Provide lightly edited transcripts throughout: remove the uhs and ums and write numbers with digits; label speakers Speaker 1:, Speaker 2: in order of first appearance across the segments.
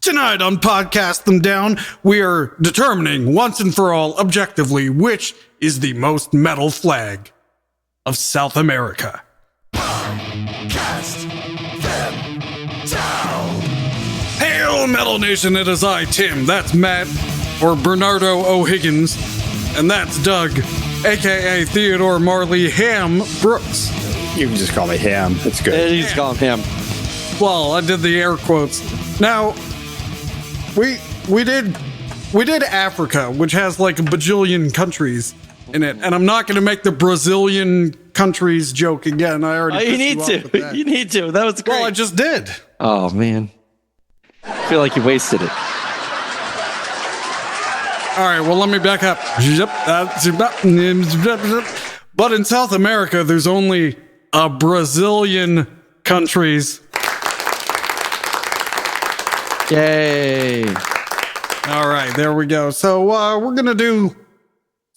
Speaker 1: Tonight on Podcast Them Down, we are determining once and for all objectively which is the most metal flag of South America.
Speaker 2: Podcast them down.
Speaker 1: Hail Metal Nation, it is I, Tim, that's Matt, or Bernardo O'Higgins, and that's Doug, aka Theodore Marley Ham Brooks.
Speaker 3: You can just call me Ham. It's good.
Speaker 4: You just call him Ham.
Speaker 1: Well, I did the air quotes. Now, we did Africa, which has like a bajillion countries in it, and I'm not going to make the Brazilian countries joke again. I already.
Speaker 4: You need to. You need to. That was great.
Speaker 1: Well, I just did.
Speaker 4: Oh man, I feel like you wasted it.
Speaker 1: All right. Well, let me back up. But in South America, there's only a Brazilian countries.
Speaker 4: Yay.
Speaker 1: All right, there we go. So we're going to do...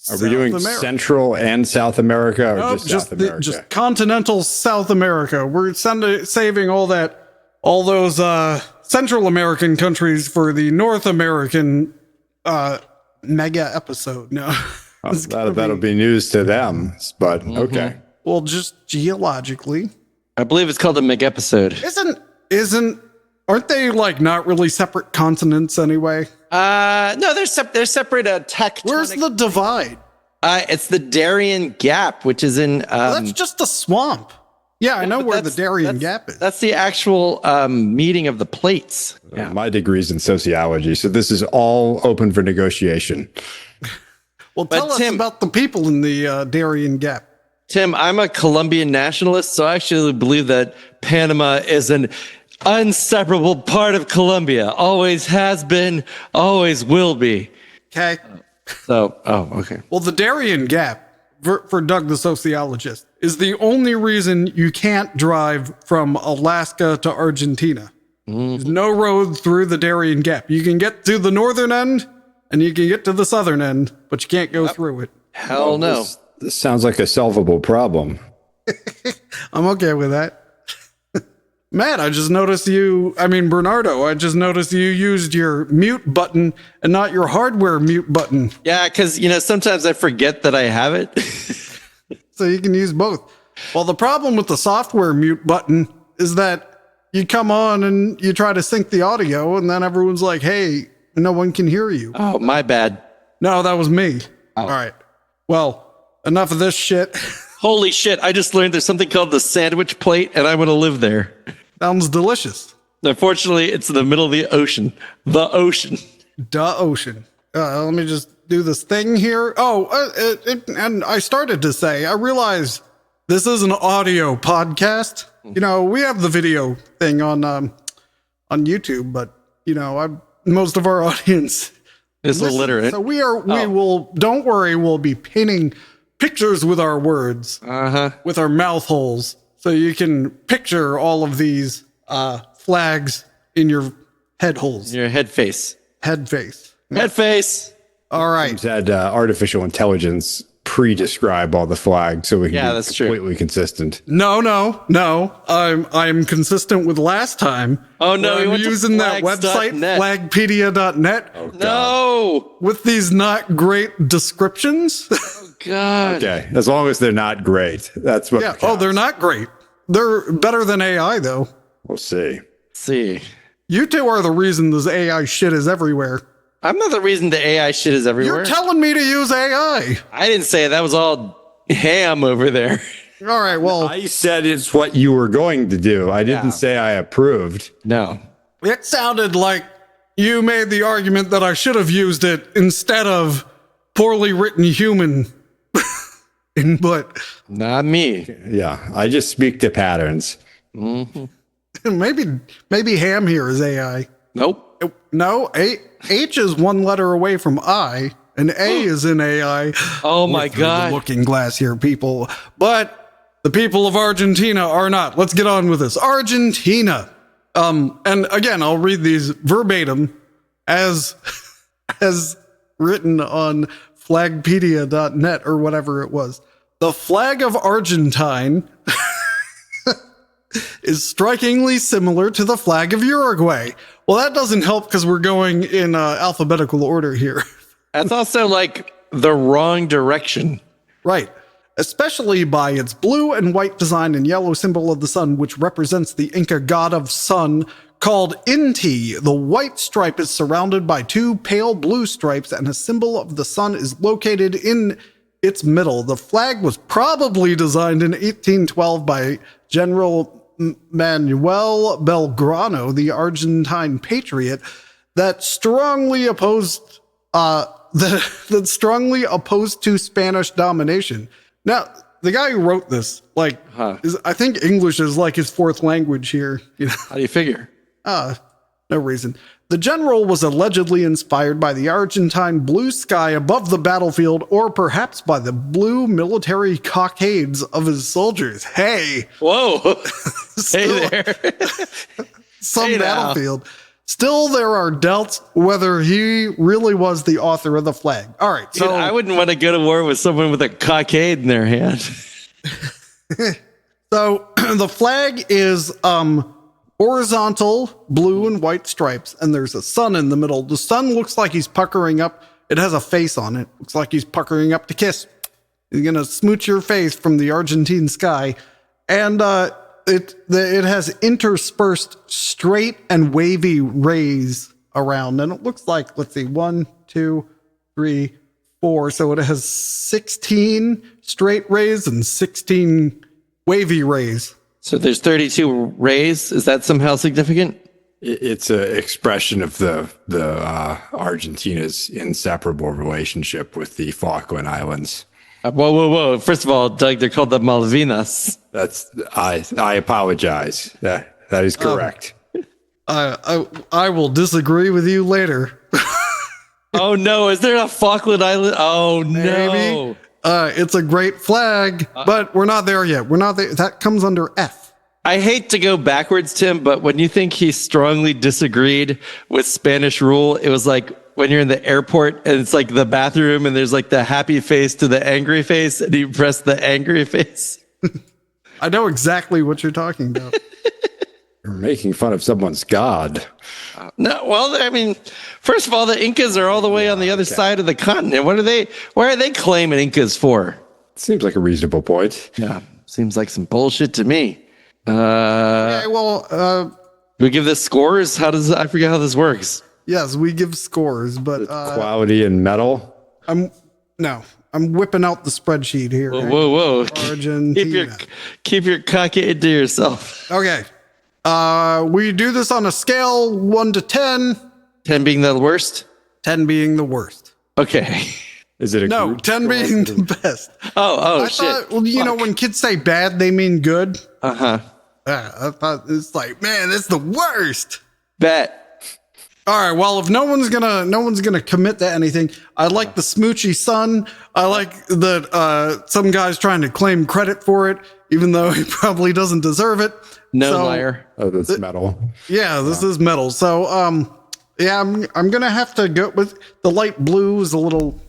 Speaker 3: Are we doing Central and South America, or just South America?
Speaker 1: Just continental South America. We're saving all those Central American countries for the North American mega episode. No.
Speaker 3: That'll be news to them, but okay.
Speaker 1: Well, just geologically.
Speaker 4: I believe it's called a mega episode.
Speaker 1: Aren't they like not really separate continents anyway?
Speaker 4: No, they're separate tectonic.
Speaker 1: Where's the divide?
Speaker 4: It's the Darien Gap, which is in.
Speaker 1: That's just a swamp. Yeah, I know where the Darien Gap is.
Speaker 4: That's the actual meeting of the plates.
Speaker 3: Yeah. My degree's in sociology, so this is all open for negotiation.
Speaker 1: Well, tell us about the people in the Darien Gap.
Speaker 4: Tim, I'm a Colombian nationalist, so I actually believe that Panama is an inseparable part of Colombia. Always has been, always will be.
Speaker 1: Okay.
Speaker 4: So, okay.
Speaker 1: Well, the Darien Gap, for Doug the sociologist, is the only reason you can't drive from Alaska to Argentina. There's no road through the Darien Gap. You can get to the northern end, and you can get to the southern end, but you can't go through it.
Speaker 4: Hell no.
Speaker 3: This sounds like a solvable problem.
Speaker 1: I'm okay with that. Matt, Bernardo, I just noticed you used your mute button and not your hardware mute button.
Speaker 4: Yeah, because, sometimes I forget that I have it.
Speaker 1: So you can use both. Well, the problem with the software mute button is that you come on and you try to sync the audio, and then everyone's like, hey, no one can hear you.
Speaker 4: Oh, my bad.
Speaker 1: No, that was me. Oh. All right. Well, enough of this shit.
Speaker 4: Holy shit, I just learned there's something called the sandwich plate, and I'm going to live there.
Speaker 1: Sounds delicious.
Speaker 4: Unfortunately, it's in the middle of the ocean. The ocean.
Speaker 1: The ocean. Let me just do this thing here. And I started to say, I realize this is an audio podcast. We have the video thing on YouTube, but, most of our audience
Speaker 4: is illiterate.
Speaker 1: So don't worry, we'll be painting pictures with our words, with our mouth holes. So you can picture all of these flags in your head holes.
Speaker 4: Your head face.
Speaker 1: Head face.
Speaker 4: Head face.
Speaker 1: All right.
Speaker 3: Had artificial intelligence pre-describe all the flags so we can be completely consistent.
Speaker 1: No. I'm consistent with last time.
Speaker 4: Oh, no.
Speaker 1: I'm using that website, flagpedia.net.
Speaker 4: Oh, no.
Speaker 1: With these not great descriptions.
Speaker 4: God.
Speaker 3: Okay, as long as they're not great. That's what counts.
Speaker 1: Oh, they're not great. They're better than AI, though.
Speaker 3: We'll see.
Speaker 1: You two are the reason this AI shit is everywhere.
Speaker 4: I'm not the reason the AI shit is everywhere.
Speaker 1: You're telling me to use AI.
Speaker 4: I didn't say it. That was all Ham over there.
Speaker 1: All right, well.
Speaker 3: I said it's what you were going to do. I didn't say I approved.
Speaker 4: No.
Speaker 1: It sounded like you made the argument that I should have used it instead of poorly written human input.
Speaker 4: Not me.
Speaker 3: Yeah, I just speak to patterns.
Speaker 4: Mm-hmm.
Speaker 1: Maybe Ham here is AI.
Speaker 4: Nope.
Speaker 1: No, H is one letter away from I, and A is in AI.
Speaker 4: Oh my God.
Speaker 1: The looking glass here, people. But the people of Argentina are not. Let's get on with this. Argentina. And again, I'll read these verbatim as written on flagpedia.net or whatever it was. The flag of Argentine is strikingly similar to the flag of Uruguay. Well, that doesn't help because we're going in alphabetical order here.
Speaker 4: That's also like the wrong direction.
Speaker 1: Right. Especially by its blue and white design and yellow symbol of the sun, which represents the Inca god of sun, called Inti. The white stripe is surrounded by two pale blue stripes, and a symbol of the sun is located in its middle. The flag was probably designed in 1812 by General Manuel Belgrano, the Argentine patriot, that strongly opposed to Spanish domination. Now, the guy who wrote this, I think English is like his fourth language here. You know?
Speaker 4: How do you figure?
Speaker 1: No reason. The general was allegedly inspired by the Argentine blue sky above the battlefield, or perhaps by the blue military cockades of his soldiers. Hey!
Speaker 4: Whoa! Hey there!
Speaker 1: Some battlefield. Still, there are doubts whether he really was the author of the flag. All right,
Speaker 4: so dude, I wouldn't want to go to war with someone with a cockade in their hand.
Speaker 1: So the flag is horizontal, blue and white stripes, and there's a sun in the middle. The sun looks like he's puckering up. It has a face on it. Looks like he's puckering up to kiss. He's gonna smooch your face from the Argentine sky, and it has interspersed straight and wavy rays around, and it looks like, let's see, 1, 2, 3, 4. So it has 16 straight rays and 16 wavy rays.
Speaker 4: So there's 32 rays. Is that somehow significant?
Speaker 3: It's an expression of the Argentina's inseparable relationship with the Falkland Islands.
Speaker 4: Whoa. First of all, Doug, they're called the Malvinas.
Speaker 3: I apologize. That is correct.
Speaker 1: I will disagree with you later.
Speaker 4: Oh no, is there a Falkland Island? Oh
Speaker 1: no. It's a great flag, but we're not there yet. We're not there. That comes under F.
Speaker 4: I hate to go backwards, Tim, but when you think he strongly disagreed with Spanish rule, it was like when you're in the airport and it's like the bathroom and there's like the happy face to the angry face and you press the angry face.
Speaker 1: I know exactly what you're talking about.
Speaker 3: You're making fun of someone's god.
Speaker 4: No, well, I mean, first of all, the Incas are all the way on the other side of the continent. Why are they claiming Incas for?
Speaker 3: Seems like a reasonable point.
Speaker 4: Yeah, seems like some bullshit to me.
Speaker 1: Okay, well,
Speaker 4: we give this scores? I forget how this works.
Speaker 1: Yes, we give scores, but
Speaker 3: quality and metal.
Speaker 1: I'm whipping out the spreadsheet here.
Speaker 4: Whoa.
Speaker 1: Argentina.
Speaker 4: Keep your cockade to yourself.
Speaker 1: Okay. We do this on a scale 1 to 10.
Speaker 4: 10 being the worst?
Speaker 1: 10 being the worst.
Speaker 4: Okay.
Speaker 3: Is it a
Speaker 1: no? 10 being the best.
Speaker 4: Oh,
Speaker 1: I
Speaker 4: shit.
Speaker 1: thought, well, you know, when kids say bad, they mean good.
Speaker 4: Uh-huh.
Speaker 1: I thought it's like, man, it's the worst.
Speaker 4: Bet.
Speaker 1: All right. Well, if no one's gonna commit to anything, I like the smoochy sun. I like that some guy's trying to claim credit for it, even though he probably doesn't deserve it.
Speaker 4: No liar.
Speaker 3: Oh, that's metal.
Speaker 1: Yeah, this is metal. So, yeah, I'm gonna have to go with the light blue is a little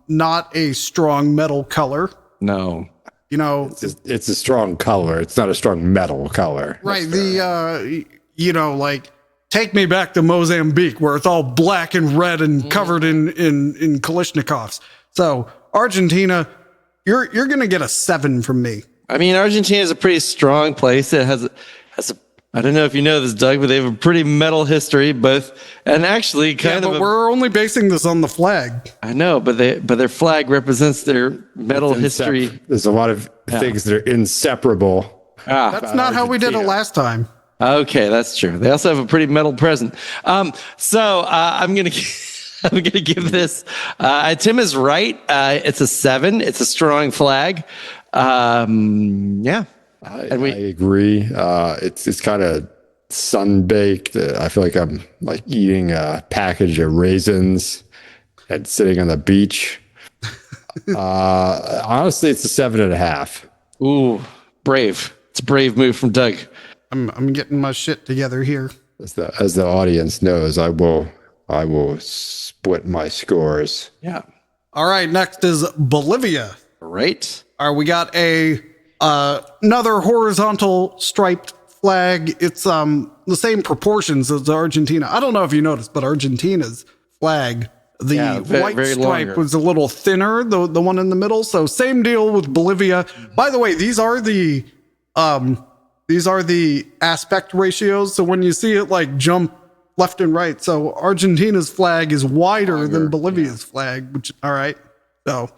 Speaker 1: not a strong metal color.
Speaker 4: No.
Speaker 1: You know,
Speaker 3: it's a strong color. It's not a strong metal color.
Speaker 1: Right. You know, like take me back to Mozambique where it's all black and red and covered in Kalashnikovs. So Argentina, you're going to get a 7 from me.
Speaker 4: I mean, Argentina is a pretty strong place. It has a, I don't know if you know this, Doug, but they have a pretty metal history, and actually kind of.
Speaker 1: But we're only basing this on the flag.
Speaker 4: I know, but their flag represents their metal history.
Speaker 3: There's a lot of things that are inseparable.
Speaker 1: That's not how we did it last time.
Speaker 4: Okay, that's true. They also have a pretty metal present. So I'm gonna give this. Tim is right. It's a 7. It's a strong flag. Yeah.
Speaker 3: I agree. It's kind of sun-baked. I feel like I'm like eating a package of raisins and sitting on the beach. Honestly, it's a 7.5.
Speaker 4: Ooh, brave. It's a brave move from Doug.
Speaker 1: I'm getting my shit together here.
Speaker 3: As the audience knows, I will split my scores.
Speaker 4: Yeah.
Speaker 1: All right. Next is Bolivia.
Speaker 4: Right.
Speaker 1: All right. We got a Another horizontal striped flag. It's the same proportions as Argentina. I don't know if you noticed, but Argentina's flag, the white
Speaker 4: very
Speaker 1: stripe
Speaker 4: longer.
Speaker 1: was a little thinner, the one in the middle. So same deal with Bolivia. By the way, these are the aspect ratios. So when you see it like jump left and right, so Argentina's flag is wider than Bolivia's flag, which all right. So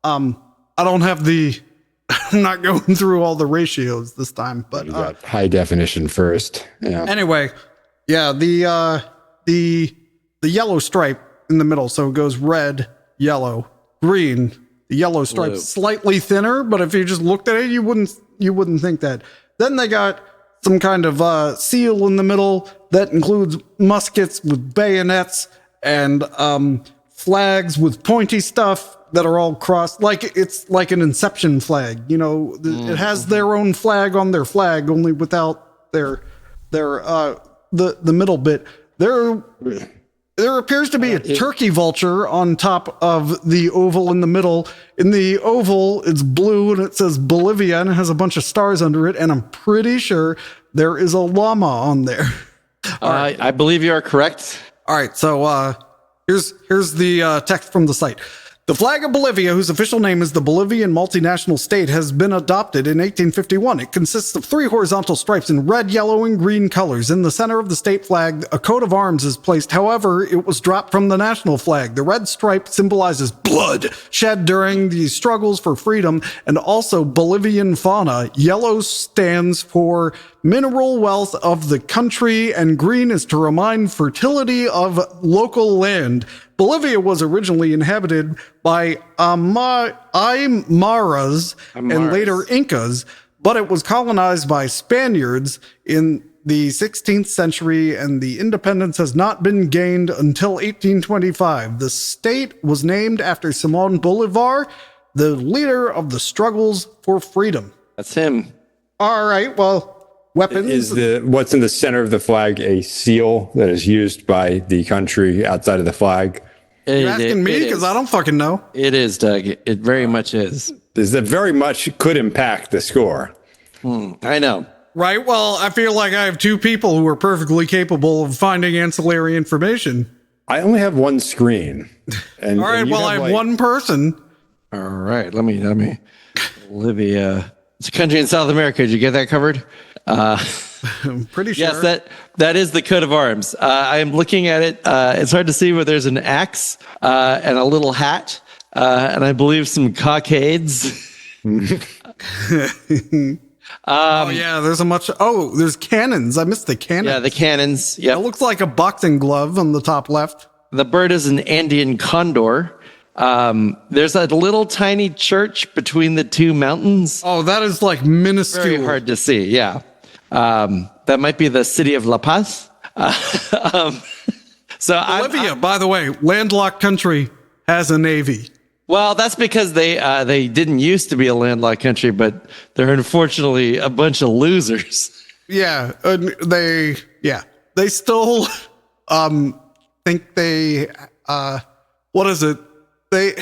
Speaker 1: I don't have the I'm not going through all the ratios this time, but
Speaker 3: You got high definition first. Yeah.
Speaker 1: anyway, yeah, the yellow stripe in the middle, so it goes red, yellow, green. The yellow stripe
Speaker 4: Blue.
Speaker 1: slightly thinner, but if you just looked at it, you wouldn't think that. Then they got some kind of seal in the middle that includes muskets with bayonets and flags with pointy stuff that are all crossed, like it's like an Inception flag. You know, it has their own flag on their flag, only without the middle bit. There appears to be a turkey vulture on top of the oval in the middle. In the oval, it's blue and it says Bolivia and it has a bunch of stars under it. And I'm pretty sure there is a llama on there.
Speaker 4: I believe you are correct.
Speaker 1: All right, so here's the text from the site. The flag of Bolivia, whose official name is the Bolivian Multinational State, has been adopted in 1851. It consists of 3 horizontal stripes in red, yellow, and green colors. In the center of the state flag, a coat of arms is placed. However, it was dropped from the national flag. The red stripe symbolizes blood shed during the struggles for freedom and also Bolivian fauna. Yellow stands for mineral wealth of the country, and green is to remind fertility of local land. Bolivia was originally inhabited by Aymaras and later Incas, but it was colonized by Spaniards in the 16th century, and the independence has not been gained until 1825. The state was named after Simón Bolívar, the leader of the struggles for freedom.
Speaker 4: That's him.
Speaker 1: All right, well, weapons.
Speaker 3: Is what's in the center of the flag a seal that is used by the country outside of the flag?
Speaker 1: You're asking me because I don't fucking know.
Speaker 4: It is, Doug. It very much is.
Speaker 3: Is that very much could impact the score?
Speaker 4: I know.
Speaker 1: Right. Well, I feel like I have 2 people who are perfectly capable of finding ancillary information.
Speaker 3: I only have one screen. And,
Speaker 1: All right.
Speaker 3: and you
Speaker 1: Well, I have
Speaker 3: like-
Speaker 1: one person.
Speaker 4: All right. Let me. Bolivia. It's a country in South America. Did you get that covered?
Speaker 1: I'm pretty sure.
Speaker 4: Yes, that is the coat of arms. I am looking at it. It's hard to see, but there's an axe and a little hat, and I believe some cockades.
Speaker 1: Oh yeah, there's cannons. I missed the cannons.
Speaker 4: Yeah, the cannons.
Speaker 1: It
Speaker 4: Yep.
Speaker 1: looks like a boxing glove on the top left.
Speaker 4: The bird is an Andean condor. There's a little tiny church between the 2 mountains.
Speaker 1: Oh, that is like minuscule.
Speaker 4: Very hard to see. Yeah. That might be the city of La Paz.
Speaker 1: Bolivia, by the way, landlocked country, has a navy.
Speaker 4: Well, that's because they didn't used to be a landlocked country, but they're unfortunately a bunch of losers.
Speaker 1: Yeah, they still think they what is it? They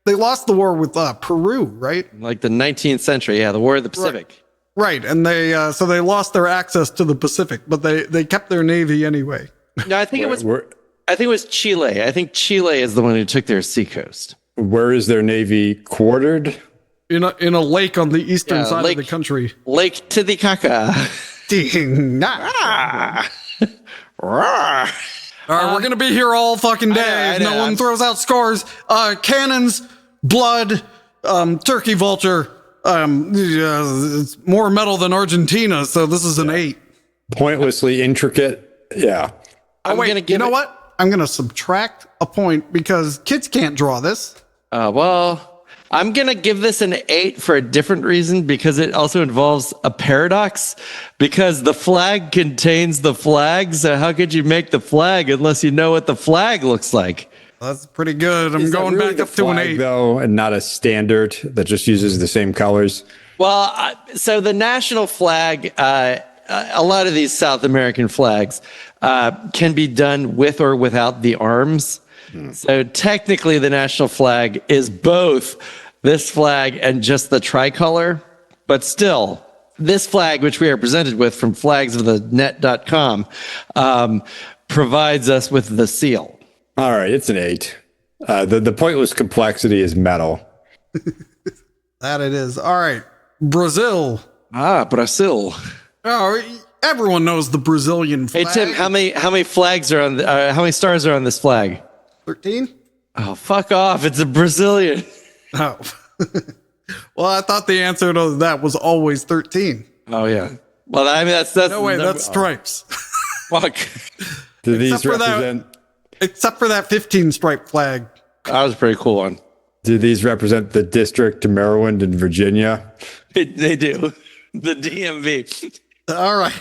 Speaker 1: lost the war with Peru, right?
Speaker 4: Like the 19th century, yeah, the War of the Pacific.
Speaker 1: Right, and they lost their access to the Pacific, but they kept their navy anyway.
Speaker 4: No, I think it was Chile. I think Chile is the one who took their seacoast.
Speaker 3: Where is their navy quartered?
Speaker 1: In a lake on the eastern side
Speaker 4: lake-
Speaker 1: of the country.
Speaker 4: Lake Titicaca.
Speaker 1: Ding. All right, we're gonna be here all fucking day
Speaker 4: I
Speaker 1: if no
Speaker 4: know.
Speaker 1: one throws out scores. Cannons, blood, turkey vulture. It's more metal than Argentina, so this is an 8.
Speaker 3: Pointlessly intricate. Yeah.
Speaker 4: I'm
Speaker 1: Wait,
Speaker 4: gonna give
Speaker 1: you know
Speaker 4: it-
Speaker 1: what? I'm gonna subtract a point because kids can't draw this.
Speaker 4: Well, I'm going to give this an 8 for a different reason, because it also involves a paradox, because the flag contains the flag. So how could you make the flag unless you know what the flag looks like?
Speaker 1: That's pretty good. I'm
Speaker 3: Is that
Speaker 1: going
Speaker 3: really
Speaker 1: back
Speaker 3: the
Speaker 1: up to an
Speaker 3: flag,
Speaker 1: 8.
Speaker 3: though, and not a standard that just uses the same colors?
Speaker 4: Well, so the national flag, a lot of these South American flags can be done with or without the arms. So technically the national flag is both this flag and just the tricolor. but still, this flag, which we are presented with from flagsofthenet.com, provides us with the seal.
Speaker 3: All right, it's an 8. The pointless complexity is metal.
Speaker 1: That it is. All right. Brazil.
Speaker 4: Brazil.
Speaker 1: Oh, everyone knows the Brazilian
Speaker 4: Hey
Speaker 1: flag.
Speaker 4: Tim, how many flags are on? How many stars are on this flag?
Speaker 1: 13?
Speaker 4: Oh, fuck off! It's a Brazilian.
Speaker 1: Oh. Well, I thought the answer to that was always 13.
Speaker 4: Oh yeah. Well, I mean that's
Speaker 1: No way, that's stripes.
Speaker 4: fuck.
Speaker 3: Do these
Speaker 1: Except for that-
Speaker 3: represent?
Speaker 1: Except for that 15 stripe flag.
Speaker 4: That was a pretty cool one.
Speaker 3: Do these represent the District of Maryland and Virginia?
Speaker 4: They do. The DMV.
Speaker 1: All right.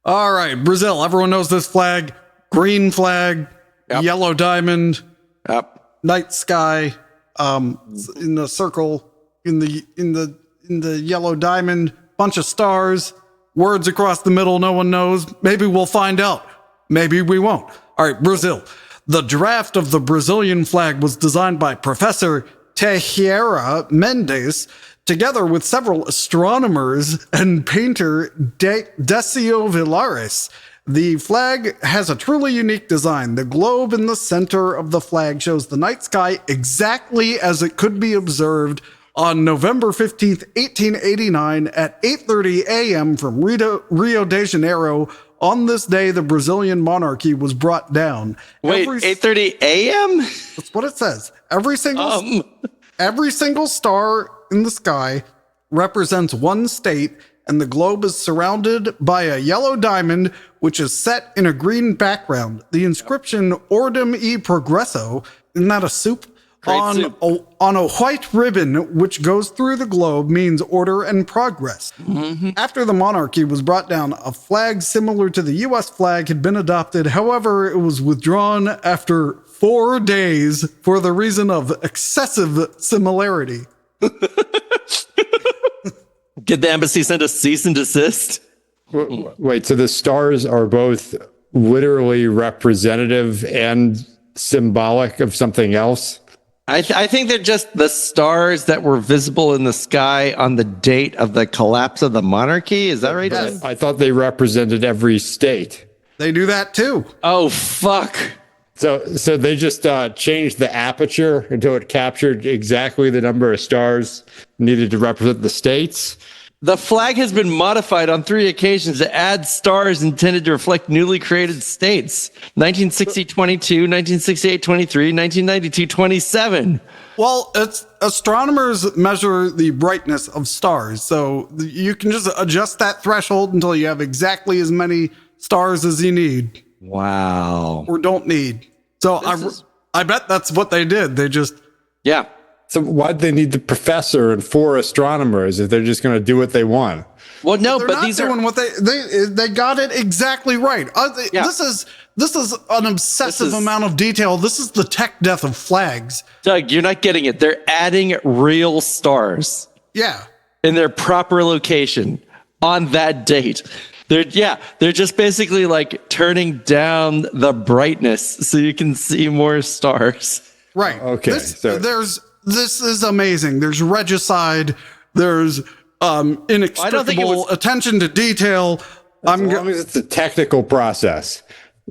Speaker 1: All right, Brazil. Everyone knows this flag. Green flag,
Speaker 4: Yep.
Speaker 1: yellow diamond,
Speaker 4: Yep.
Speaker 1: night sky, in the circle, in the yellow diamond, bunch of stars, words across the middle no one knows. Maybe we'll find out. Maybe we won't. All right, Brazil. The draft of the Brazilian flag was designed by Professor Teixeira Mendes, together with several astronomers and painter Decio Vilares. The flag has a truly unique design. The globe in the center of the flag shows the night sky exactly as it could be observed on November 15th, 1889 at 8:30 a.m. from Rio de Janeiro. On this day, the Brazilian monarchy was brought down.
Speaker 4: Wait, 8:30 a.m.
Speaker 1: That's what it says. Every single star in the sky represents one state, and the globe is surrounded by a yellow diamond, which is set in a green background. The inscription "Ordem e Progresso," isn't that a soup?
Speaker 4: Great
Speaker 1: On a white ribbon, which goes through the globe, means order and progress. After the monarchy was brought down, a flag similar to the U.S. flag had been adopted. However, it was withdrawn after 4 days for the reason of excessive similarity.
Speaker 4: Did the embassy send a cease and desist?
Speaker 3: Wait, so the stars are both literally representative and symbolic of something else?
Speaker 4: I think they're just the stars that were visible in the sky on the date of the collapse of the monarchy. Is that right?
Speaker 1: Yes.
Speaker 3: I thought they represented every state.
Speaker 1: They do that too.
Speaker 4: Oh, fuck.
Speaker 3: So they just changed the aperture until it captured exactly the number of stars needed to represent the states.
Speaker 4: The flag has been modified on 3 occasions to add stars intended to reflect newly created states. 1960, 22, 1968, 23, 1992, 27.
Speaker 1: Well, it's astronomers measure the brightness of stars, so you can just adjust that threshold until you have exactly as many stars as you need
Speaker 4: Wow.
Speaker 1: or don't need. So I bet that's what they did. They just
Speaker 4: Yeah.
Speaker 3: So why'd they need the professor and 4 astronomers if they're just going to do what they want?
Speaker 4: Well, no,
Speaker 1: they're
Speaker 4: but
Speaker 1: not
Speaker 4: these
Speaker 1: doing
Speaker 4: are
Speaker 1: what they got it exactly right.
Speaker 4: Yeah.
Speaker 1: This is an obsessive
Speaker 4: This is-
Speaker 1: amount of detail. This is the tech death of flags.
Speaker 4: Doug, you're not getting it. They're adding real stars
Speaker 1: Yeah.
Speaker 4: in their proper location on that date. They're just basically like turning down the brightness so you can see more stars.
Speaker 1: Right.
Speaker 3: Okay,
Speaker 1: This is amazing. There's regicide. There's inexplicable attention to detail.
Speaker 3: As long as it's a technical process.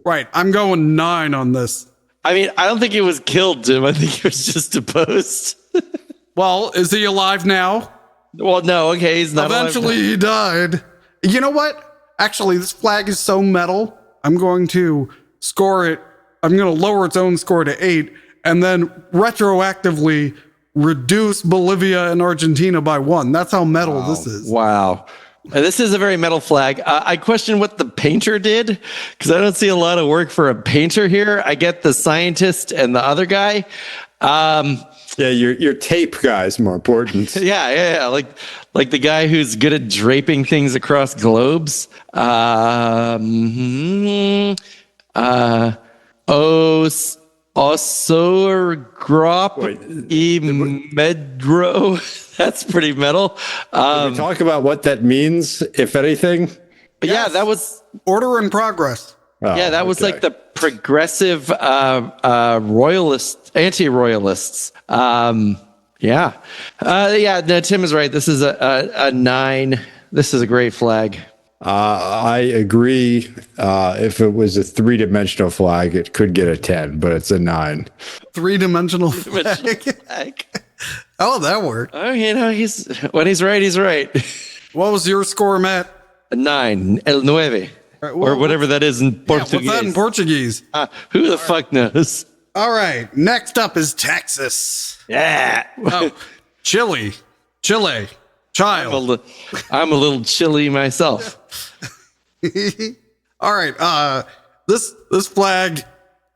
Speaker 1: Right. I'm going 9 on this.
Speaker 4: I mean, I don't think he was killed, Tim. I think he was just deposed.
Speaker 1: Well, is he alive now?
Speaker 4: Well, no, okay, he's not.
Speaker 1: Eventually he died. You know what? Actually, this flag is so metal. I'm going to score it. I'm going to lower its own score to 8 and then retroactively reduce Bolivia and Argentina by 1. That's how metal this is.
Speaker 4: Wow. This is a very metal flag. I question what the painter did because I don't see a lot of work for a painter here. I get the scientist and the other guy.
Speaker 3: Yeah, your tape guy's more important.
Speaker 4: Yeah. Like the guy who's good at draping things across globes. Osorgrop e Medro. That's pretty metal.
Speaker 3: Can we talk about what that means, if anything?
Speaker 4: Yeah, that was
Speaker 1: Order in progress.
Speaker 4: that was like the progressive royalists, anti-royalists. Yeah. Yeah, no, Tim is right. This is a 9. This is a great flag.
Speaker 3: I agree. If it was a 3-dimensional flag, it could get a 10, but it's a 9.
Speaker 1: 3-dimensional flag. Oh, that worked.
Speaker 4: Oh, when he's right, he's right.
Speaker 1: What was your score, Matt?
Speaker 4: A 9, el nueve,
Speaker 1: Right, well,
Speaker 4: or whatever that is in
Speaker 1: Yeah,
Speaker 4: Portuguese.
Speaker 1: what's that in Portuguese?
Speaker 4: Who the fuck knows?
Speaker 1: All right. Next up is Texas.
Speaker 4: Yeah.
Speaker 1: Oh, Chile. Child.
Speaker 4: I'm a little chilly myself.
Speaker 1: All right. This flag,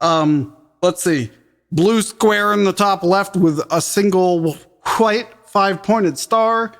Speaker 1: let's see. Blue square in the top left with a single white 5-pointed star.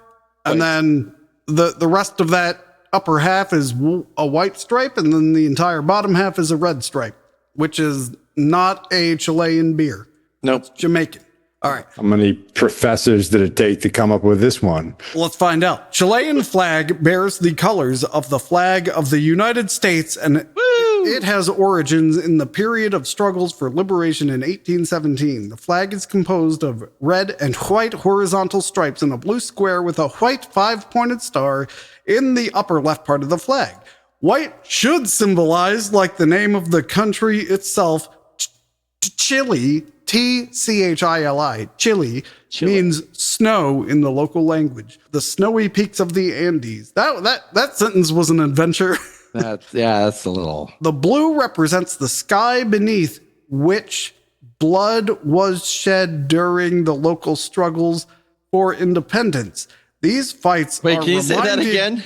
Speaker 1: And then the rest of that upper half is a white stripe. And then the entire bottom half is a red stripe, which is not a Chilean beer.
Speaker 4: Nope.
Speaker 1: It's Jamaican. All right.
Speaker 3: How many professors did it take to come up with this one?
Speaker 1: Let's find out. Chilean flag bears the colors of the flag of the United States, and it has origins in the period of struggles for liberation in 1817. The flag is composed of red and white horizontal stripes and a blue square with a white 5-pointed star in the upper left part of the flag. White should symbolize, like the name of the country itself, Chile, Tchili, Chile, means snow in the local language. The snowy peaks of the Andes. That sentence was an adventure.
Speaker 4: That's a little.
Speaker 1: The blue represents the sky beneath which blood was shed during the local struggles for independence. These fights
Speaker 4: Wait,
Speaker 1: are
Speaker 4: can you say that again?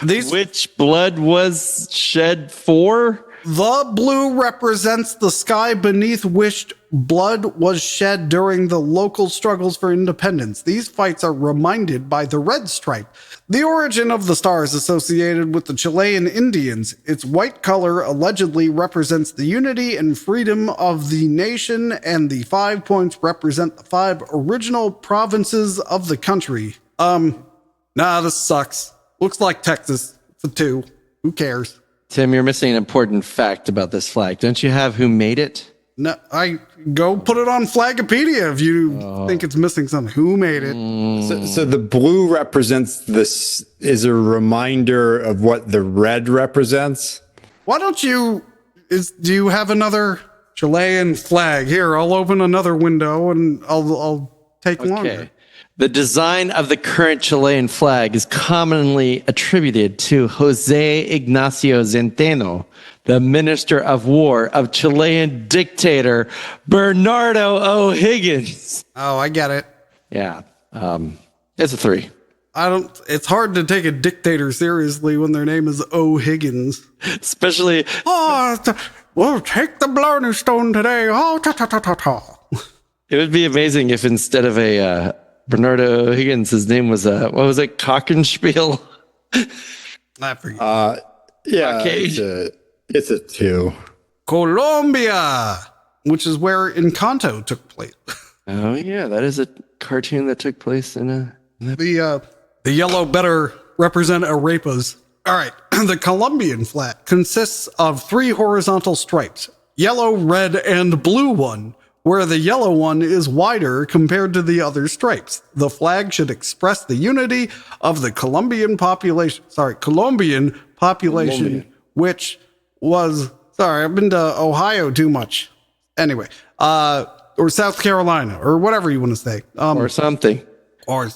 Speaker 4: Which blood was shed for?
Speaker 1: The blue represents the sky beneath which blood was shed during the local struggles for independence. These fights are reminded by the red stripe. The origin of the star is associated with the Chilean Indians. Its white color allegedly represents the unity and freedom of the nation, and the 5 points represent the 5 original provinces of the country. This sucks. Looks like Texas. It's a 2. Who cares?
Speaker 4: Tim, you're missing an important fact about this flag. Don't you have who made it?
Speaker 1: No, I go put it on Flagopedia if you think it's missing something. Who made it?
Speaker 3: So the blue represents this, is a reminder of what the red represents.
Speaker 1: Why don't you, do you have another Chilean flag? Here, I'll open another window and I'll take longer.
Speaker 4: The design of the current Chilean flag is commonly attributed to Jose Ignacio Centeno, the Minister of War of Chilean dictator Bernardo O'Higgins.
Speaker 1: Oh, I get it.
Speaker 4: Yeah, it's a 3.
Speaker 1: It's hard to take a dictator seriously when their name is O'Higgins.
Speaker 4: Especially,
Speaker 1: we'll take the Blarney Stone today. Oh, ta ta ta ta ta.
Speaker 4: It would be amazing if instead of a Bernardo O'Higgins, his name was what was it? Cockenspiel.
Speaker 1: I forget.
Speaker 3: Yeah,
Speaker 4: Okay.
Speaker 3: it's a 2.
Speaker 1: Colombia, which is where Encanto took place.
Speaker 4: Oh yeah, that is a cartoon that took place in a.
Speaker 1: The yellow better represent arepas. All right. The Colombian flag consists of 3 horizontal stripes, yellow, red, and blue one, where the yellow one is wider compared to the other stripes. The flag should express the unity of the Colombian population, which was, I've been to Ohio too much. Anyway, or South Carolina, or whatever you want to say.
Speaker 4: Or something.
Speaker 1: Or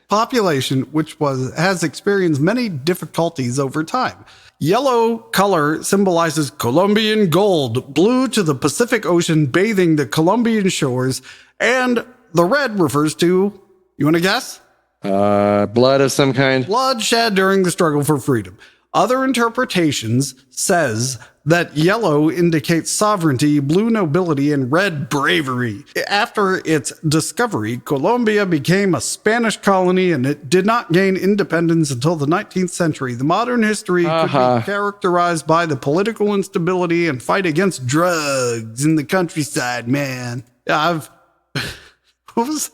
Speaker 1: population, which has experienced many difficulties over time. Yellow color symbolizes Colombian gold, blue to the Pacific Ocean bathing the Colombian shores, and the red refers to, you want to guess?
Speaker 4: Blood of some kind.
Speaker 1: Blood shed during the struggle for freedom. Other interpretations says that yellow indicates sovereignty, blue nobility, and red bravery. After its discovery, Colombia became a Spanish colony and it did not gain independence until the 19th century. The modern history could be characterized by the political instability and fight against drugs in the countryside, man. Yeah, was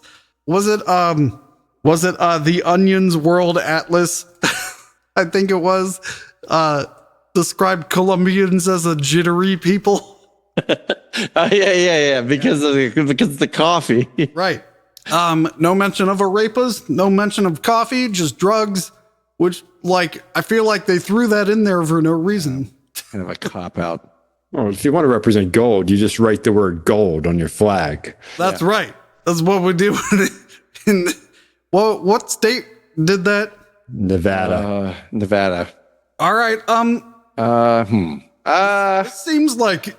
Speaker 1: it the Onion's World Atlas? I think it was, described Colombians as a jittery people.
Speaker 4: Yeah, because of the coffee.
Speaker 1: Right. No mention of arepas, no mention of coffee, just drugs, which, like, I feel like they threw that in there for no reason.
Speaker 4: Kind of a cop out.
Speaker 3: Well, if you want to represent gold, you just write the word gold on your flag.
Speaker 1: That's right. That's what we do. What state did that?
Speaker 3: Nevada.
Speaker 4: Nevada.
Speaker 1: All right. It seems like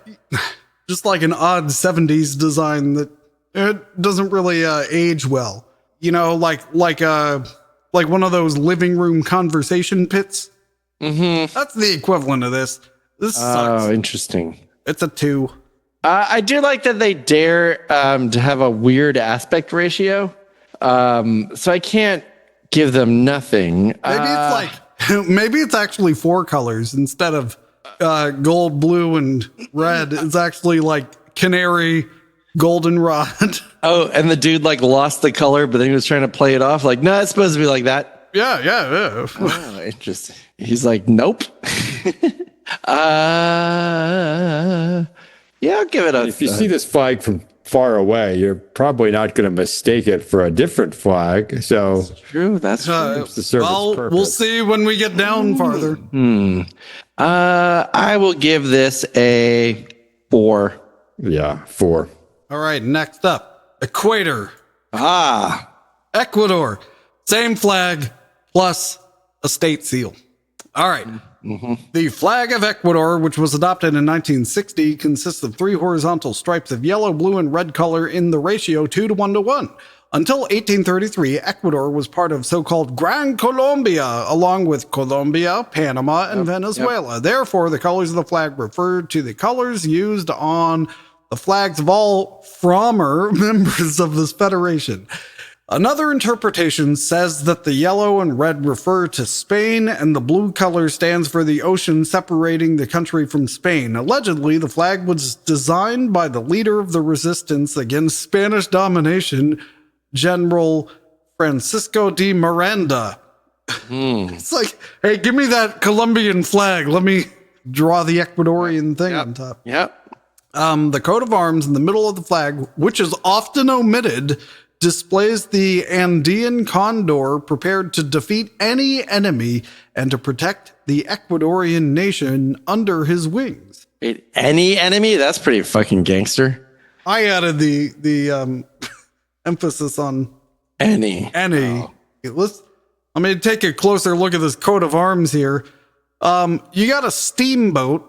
Speaker 1: just like an odd 70s design that it doesn't really age well. You know, like one of those living room conversation pits. Mm-hmm. That's the equivalent of this. This sucks.
Speaker 4: Oh, interesting.
Speaker 1: It's a 2.
Speaker 4: I do like that they dare to have a weird aspect ratio. So I can't give them nothing.
Speaker 1: Maybe it's actually 4 colors instead of gold, blue, and red. It's actually like canary, goldenrod.
Speaker 4: Oh, and the dude like lost the color, but then he was trying to play it off like, no, it's supposed to be like that.
Speaker 1: Yeah.
Speaker 4: Oh, interesting. He's like, nope. Yeah, I'll give it a.
Speaker 3: If you see this flag from far away, you're probably not going to mistake it for a different flag. So
Speaker 4: True, that's true.
Speaker 3: it's to serve its purpose.
Speaker 1: We'll see when we get down farther.
Speaker 4: I will give this a 4.
Speaker 3: Yeah, 4.
Speaker 1: All right, next up, Equator. Ecuador. Same flag plus a state seal. All right. The flag of Ecuador, which was adopted in 1960, consists of 3 horizontal stripes of yellow, blue, and red color in the ratio 2 to 1 to 1. Until 1833, Ecuador was part of so-called Gran Colombia, along with Colombia, Panama, and Venezuela. Therefore, the colors of the flag referred to the colors used on the flags of all former members of this federation. Another interpretation says that the yellow and red refer to Spain and the blue color stands for the ocean separating the country from Spain. Allegedly, the flag was designed by the leader of the resistance against Spanish domination, General Francisco de Miranda. It's like, hey, give me that Colombian flag. Let me draw the Ecuadorian thing on top.
Speaker 4: Yep.
Speaker 1: The coat of arms in the middle of the flag, which is often omitted, displays the Andean condor prepared to defeat any enemy and to protect the Ecuadorian nation under his wings.
Speaker 4: Wait, any enemy? That's pretty fucking gangster.
Speaker 1: I added the emphasis on
Speaker 4: Any.
Speaker 1: any. Let me take a closer look at this coat of arms here. You got a steamboat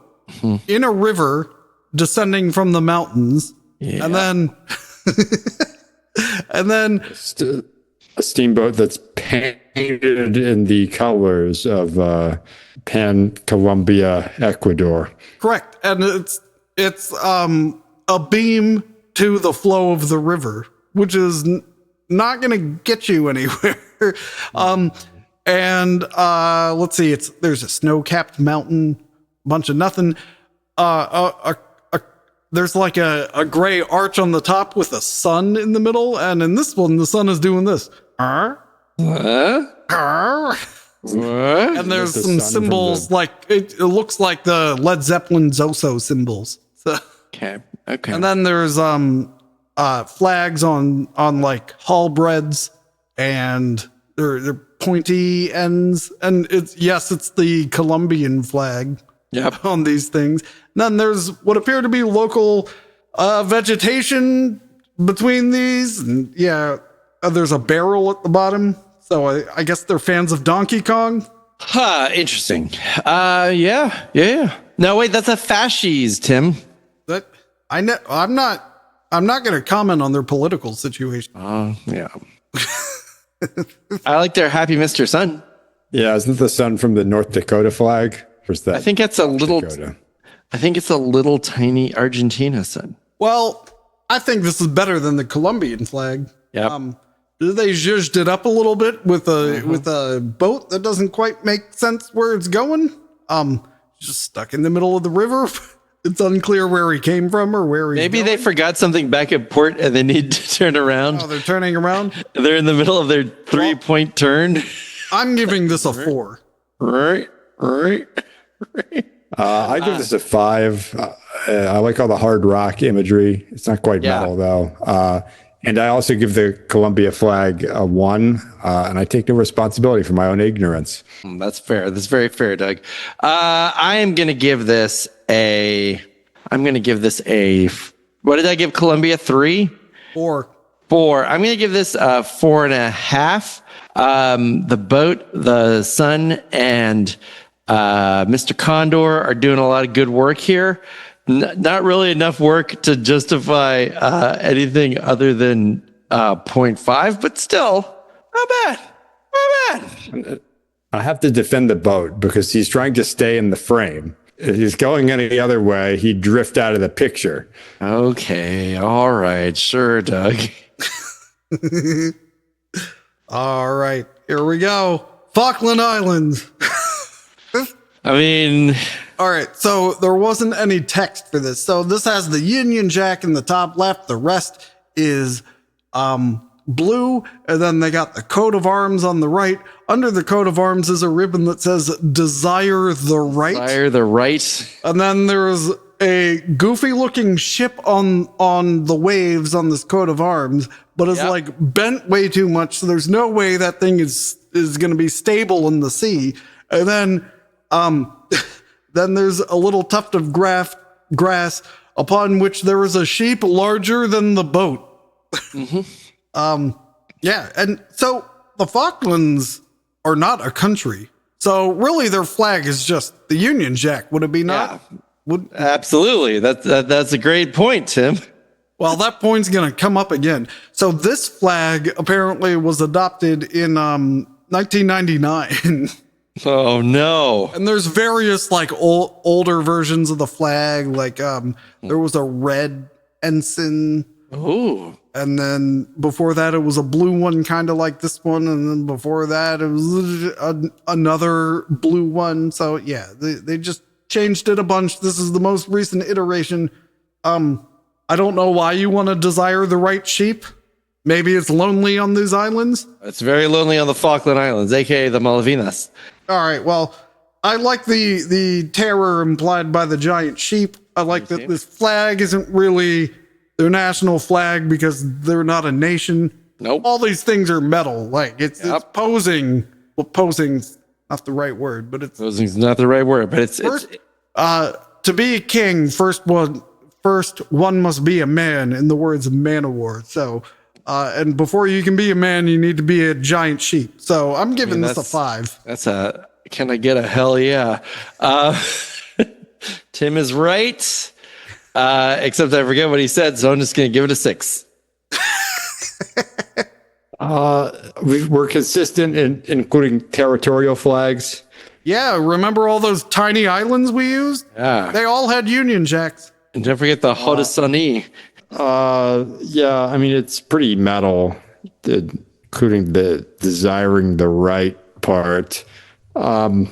Speaker 1: in a river descending from the mountains, and then
Speaker 3: A steamboat that's painted in the colors of Colombia, Ecuador.
Speaker 1: correct, and it's a beam to the flow of the river, which is not going to get you anywhere. Let's see, there's a snow-capped mountain, bunch of nothing. There's like a gray arch on the top with a sun in the middle, and in this one, the sun is doing this. And there's some symbols like it looks like the Led Zeppelin Zoso symbols. So,
Speaker 4: Okay.
Speaker 1: and then there's flags on like halberds, and they're pointy ends, and it's the Colombian flag.
Speaker 4: Yep.
Speaker 1: On these things. And then there's what appear to be local vegetation between these. And there's a barrel at the bottom. So I guess they're fans of Donkey Kong.
Speaker 4: Interesting. Yeah. No, wait, that's a fasces, Tim.
Speaker 1: That I'm not going to comment on their political situation.
Speaker 4: Yeah. I like their happy Mr. Sun.
Speaker 3: Yeah, isn't the sun from the North Dakota flag? Or is that
Speaker 4: I think it's a little.
Speaker 3: Dakota?
Speaker 4: I think it's a little tiny Argentina sun.
Speaker 1: Well, I think this is better than the Colombian flag.
Speaker 4: Yep.
Speaker 1: They zhuzhed it up a little bit with a boat that doesn't quite make sense where it's going. Just stuck in the middle of the river. It's unclear where he came from or where he.
Speaker 4: Maybe they forgot something back at port and they need to turn around.
Speaker 1: Oh, they're turning around.
Speaker 4: They're in the middle of their 3-point turn.
Speaker 1: I'm giving this a 4.
Speaker 4: Right.
Speaker 3: I give this a 5. I like all the hard rock imagery. It's not quite metal though. And I also give the Columbia flag a 1, and I take no responsibility for my own ignorance.
Speaker 4: That's fair. That's very fair, Doug. I am going to give this a. What did I give Columbia? 3?
Speaker 1: 4.
Speaker 4: 4. I'm going to give this a 4.5. The boat, the sun, and Mr. Condor are doing a lot of good work here. Not really enough work to justify anything other than 0.5, but still, not bad. Not bad.
Speaker 3: I have to defend the boat because he's trying to stay in the frame. If he's going any other way, he'd drift out of the picture.
Speaker 4: Okay, all right, sure, Doug.
Speaker 1: All right, here we go. Falkland Islands.
Speaker 4: I mean,
Speaker 1: all right, so there wasn't any text for this. So this has the Union Jack in the top left. The rest is blue. And then they got the coat of arms on the right. Under the coat of arms is a ribbon that says Desire the Right.
Speaker 4: Desire the Right.
Speaker 1: And then there's a goofy looking ship on the waves on this coat of arms, but it's like bent way too much. So there's no way that thing is going to be stable in the sea. And then, then there's a little tuft of grass upon which there is a sheep larger than the boat. Yeah. And so the Falklands are not a country. So really their flag is just the Union Jack. Would it be not?
Speaker 4: Yeah. Absolutely. That's a great point, Tim.
Speaker 1: Well, that point's going to come up again. So this flag apparently was adopted in 1999.
Speaker 4: Oh no.
Speaker 1: And there's various like older versions of the flag. Like there was a red ensign.
Speaker 4: Ooh.
Speaker 1: And then before that, it was a blue one, kind of like this one. And then before that, it was another blue one. So yeah, they just changed it a bunch. This is the most recent iteration. I don't know why you want to desire the right sheep. Maybe it's lonely on these islands.
Speaker 4: It's very lonely on the Falkland Islands, aka the Malvinas.
Speaker 1: All right. Well, I like the terror implied by the giant sheep. I like that this flag isn't really their national flag because they're not a nation.
Speaker 4: Nope.
Speaker 1: All these things are metal. Like it's posing. Well, posing's not the right word, but it's
Speaker 4: Posing's not the right word, but it's
Speaker 1: to be a king. First one must be a man, in the words of Manowar. So, and before you can be a man, you need to be a giant sheep. So I'm giving this a 5.
Speaker 4: Can I get a hell yeah? Tim is right. Except I forget what he said, so I'm just going to give it a 6.
Speaker 3: We're consistent in including territorial flags.
Speaker 1: Yeah, remember all those tiny islands we used?
Speaker 4: Yeah.
Speaker 1: They all had Union Jacks.
Speaker 4: And don't forget the Haudenosaunee.
Speaker 3: Yeah, I mean, it's pretty metal, including the desiring the right part. But I'm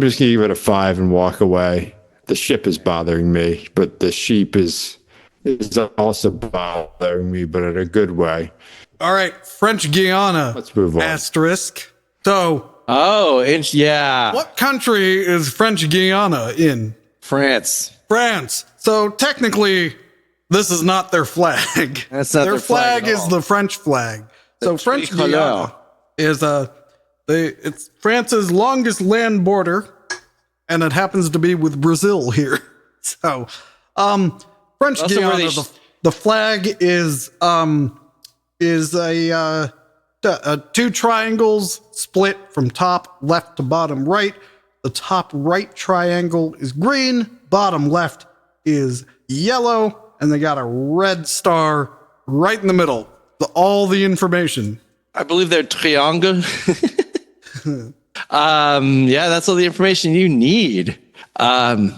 Speaker 3: just going to give it a 5 and walk away. The ship is bothering me, but the sheep is also bothering me, but in a good way.
Speaker 1: All right, French Guiana.
Speaker 3: Let's move on.
Speaker 1: Asterisk. So,
Speaker 4: Yeah.
Speaker 1: what country is French Guiana in?
Speaker 4: France.
Speaker 1: France. So technically, this is not their flag.
Speaker 4: That's not
Speaker 1: their
Speaker 4: their flag at
Speaker 1: is
Speaker 4: all.
Speaker 1: the French flag. So French
Speaker 4: tricolor.
Speaker 1: Guiana is it's France's longest land border, and it happens to be with Brazil here. So, French
Speaker 4: Also where
Speaker 1: Guiana,
Speaker 4: they
Speaker 1: the flag is a 2 triangles split from top left to bottom right. The top right triangle is green, bottom left is yellow, and they got a red star right in the middle. All the information.
Speaker 4: I believe they're triangle. Yeah, that's all the information you need. Hang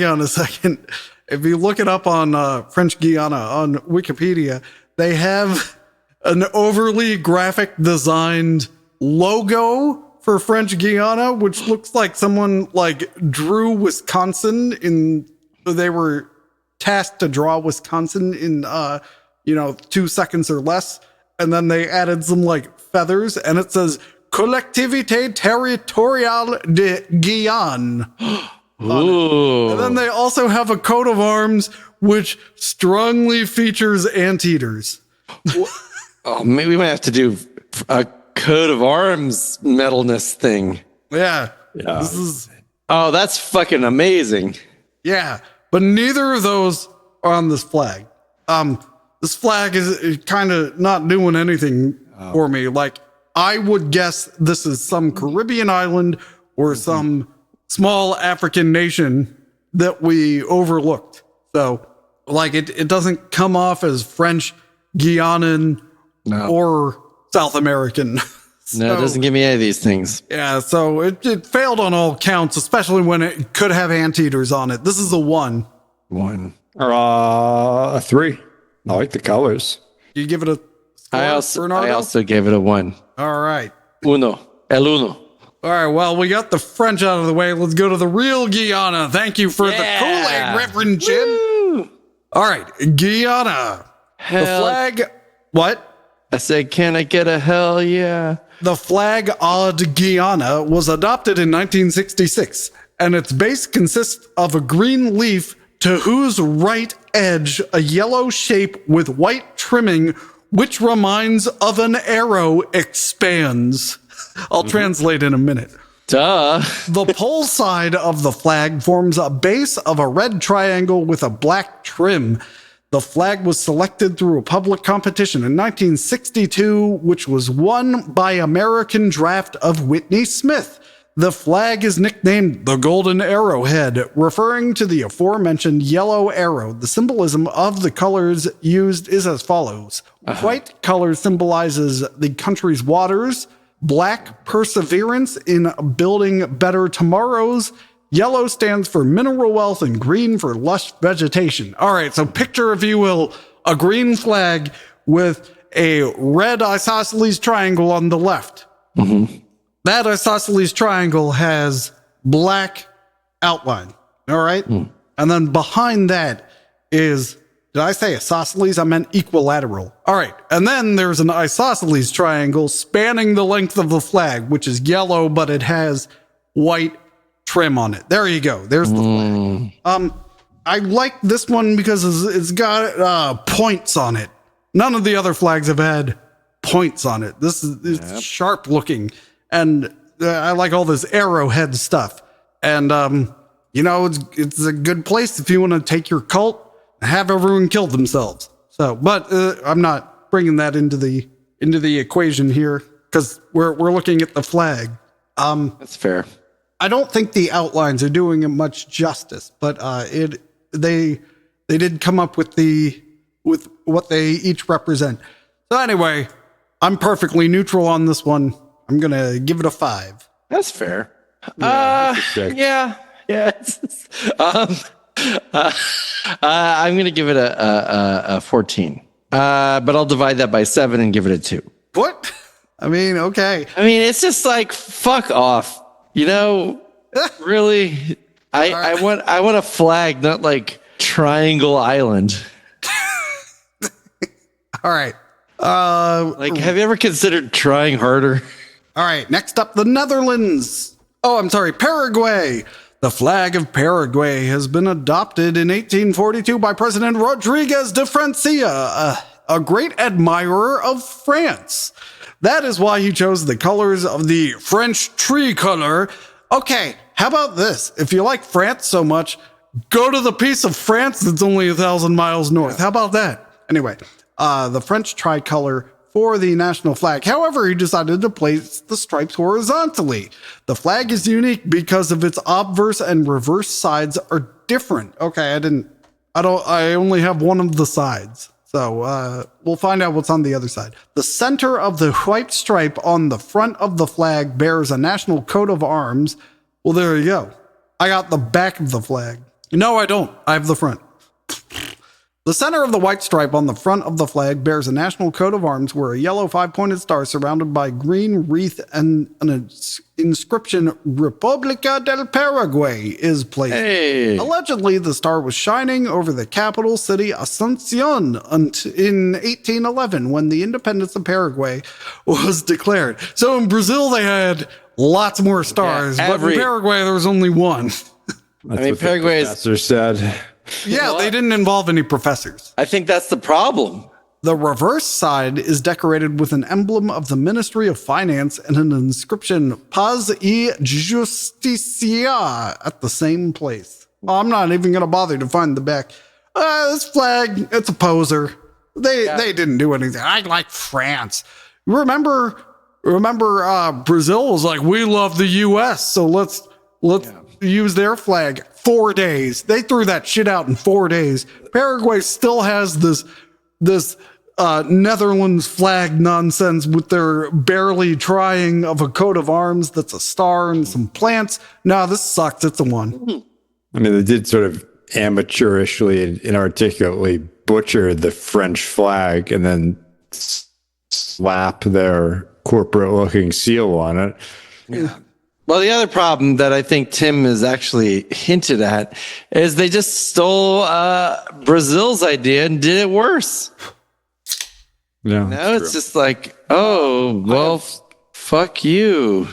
Speaker 1: on a second. If you look it up on French Guiana on Wikipedia, they have an overly graphic designed logo for French Guiana, which looks like someone like drew Wisconsin they were tasked to draw Wisconsin in 2 seconds or less. And then they added some like feathers, and it says Collectivité Territoriale de Guyane. on
Speaker 4: Ooh.
Speaker 1: it. And then they also have a coat of arms which strongly features anteaters.
Speaker 4: Oh, maybe we might have to do a coat of arms metalness thing.
Speaker 1: Yeah. This is
Speaker 4: Oh, that's fucking amazing.
Speaker 1: yeah, but neither of those are on this flag. This flag is kind of not doing anything for me. Like, I would guess this is some Caribbean island or some small African nation that we overlooked. So, like, it doesn't come off as French, Guianan, or South American.
Speaker 4: No, it doesn't give me any of these things.
Speaker 1: Yeah, so it failed on all counts, especially when it could have anteaters on it. This is a 1.
Speaker 3: A 3. I like the colors.
Speaker 1: You give it a score,
Speaker 4: I
Speaker 1: Bernardo?
Speaker 4: also gave it a 1.
Speaker 1: All right.
Speaker 4: Uno. El uno.
Speaker 1: All right, well, we got the French out of the way. Let's go to the real Guyana. Thank you for the Kool-Aid, Reverend Jim.
Speaker 4: Woo!
Speaker 1: All right, Guyana. The flag, what?
Speaker 4: I said, can I get a hell yeah?
Speaker 1: The flag de Guyana was adopted in 1966, and its base consists of a green leaf to whose right edge a yellow shape with white trimming, which reminds of an arrow, expands. I'll translate in a minute.
Speaker 4: Duh.
Speaker 1: The pole side of the flag forms a base of a red triangle with a black trim. The flag was selected through a public competition in 1962, which was won by American draft of Whitney Smith. The flag is nicknamed the Golden Arrowhead, referring to the aforementioned yellow arrow. The symbolism of the colors used is as follows. White color symbolizes the country's waters, black perseverance in building better tomorrows, yellow stands for mineral wealth, and green for lush vegetation. All right, so picture, if you will, a green flag with a red isosceles triangle on the left. That isosceles triangle has black outline. All right. And then behind that is, did I say isosceles? I meant equilateral. All right. And then there's an isosceles triangle spanning the length of the flag, which is yellow, but it has white trim on it. There you go. There's the flag. I like this one because it's got points on it. None of the other flags have had points on it. This is it's sharp looking. And I like all this arrowhead stuff. And, you know, it's a good place if you want to take your cult and have everyone kill themselves. So, but I'm not bringing that into the equation here because we're looking at the flag.
Speaker 4: That's fair.
Speaker 1: I don't think the outlines are doing it much justice, but they did come up with what they each represent. So anyway, I'm perfectly neutral on this one. I'm going to give it a 5.
Speaker 4: That's fair.
Speaker 3: Yeah,
Speaker 4: I'm going to give it a 14. But I'll divide that by 7 and give it a 2.
Speaker 1: What? I mean, okay.
Speaker 4: I mean, it's just like, fuck off. You know, really? I want a flag, not like Triangle Island.
Speaker 1: All right.
Speaker 4: Like, have you ever considered trying harder?
Speaker 1: All right, next up, the Netherlands. Oh, I'm sorry, Paraguay. The flag of Paraguay has been adopted in 1842 by President Rodriguez de Francia, a great admirer of France. That is why he chose the colors of the French tricolor. Okay, how about this? If you like France so much, go to the piece of France that's only 1,000 miles north. How about that? Anyway, the French tricolor for the national flag. However, he decided to place the stripes horizontally. The flag is unique because of its obverse and reverse sides are different. Okay, I only have one of the sides. So we'll find out what's on the other side. The center of the white stripe on the front of the flag bears a national coat of arms. Well, there you go. I got the back of the flag. No, I don't. I have the front. The center of the white stripe on the front of the flag bears a national coat of arms where a yellow 5-pointed star surrounded by green wreath and an inscription República del Paraguay is placed.
Speaker 4: Hey.
Speaker 1: Allegedly, the star was shining over the capital city Asuncion in 1811 when the independence of Paraguay was declared. So in Brazil, they had lots more stars, but in Paraguay, there was only one.
Speaker 3: That's
Speaker 4: I mean,
Speaker 3: what the
Speaker 4: Paraguay is.
Speaker 3: professor said.
Speaker 1: Yeah, they didn't involve any professors.
Speaker 4: I think that's the problem.
Speaker 1: The reverse side is decorated with an emblem of the Ministry of Finance and an inscription Paz y Justicia at the same place. Well, I'm not even going to bother to find the back. This flag, it's a poser. They didn't do anything. I like France. Remember Brazil was like, we love the US, so let's use their flag. 4 days. They threw that shit out in 4 days. Paraguay still has this Netherlands flag nonsense with their barely trying of a coat of arms that's a star and some plants. No, this sucks. It's a 1.
Speaker 3: I mean, they did sort of amateurishly and inarticulately butcher the French flag and then slap their corporate-looking seal on it.
Speaker 4: Yeah. Well, the other problem that I think Tim has actually hinted at is they just stole Brazil's idea and did it worse.
Speaker 3: Yeah,
Speaker 4: Now it's just like, oh, well, fuck you.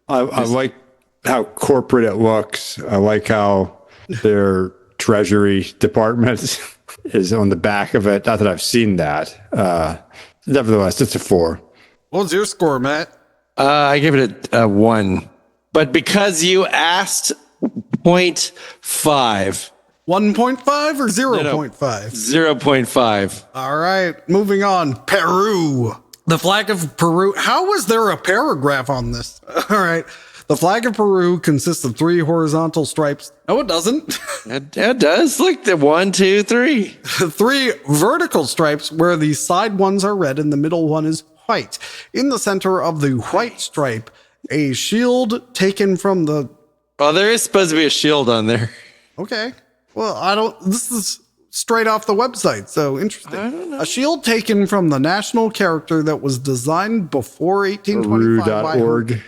Speaker 3: I like how corporate it looks. I like how their Treasury Department is on the back of it. Not that I've seen that. Nevertheless, it's a 4.
Speaker 1: What's your score, Matt?
Speaker 4: I give it a 1. But because you asked 0.5.
Speaker 1: 1.5 or 0.5?
Speaker 4: 0.5.
Speaker 1: All right, moving on. Peru. The flag of Peru. How is there a paragraph on this? All right. The flag of Peru consists of 3 horizontal stripes. No, it doesn't.
Speaker 4: It does. Look, the 1, 2, 3.
Speaker 1: 3 vertical stripes where the side ones are red and the middle one is white. In the center of the white stripe, a shield taken from the...
Speaker 4: Well, there is supposed to be a shield on there.
Speaker 1: Okay. Well, this is straight off the website, so interesting.
Speaker 4: I don't know.
Speaker 1: A shield taken from the national character that was designed before 1825
Speaker 3: Peru.org.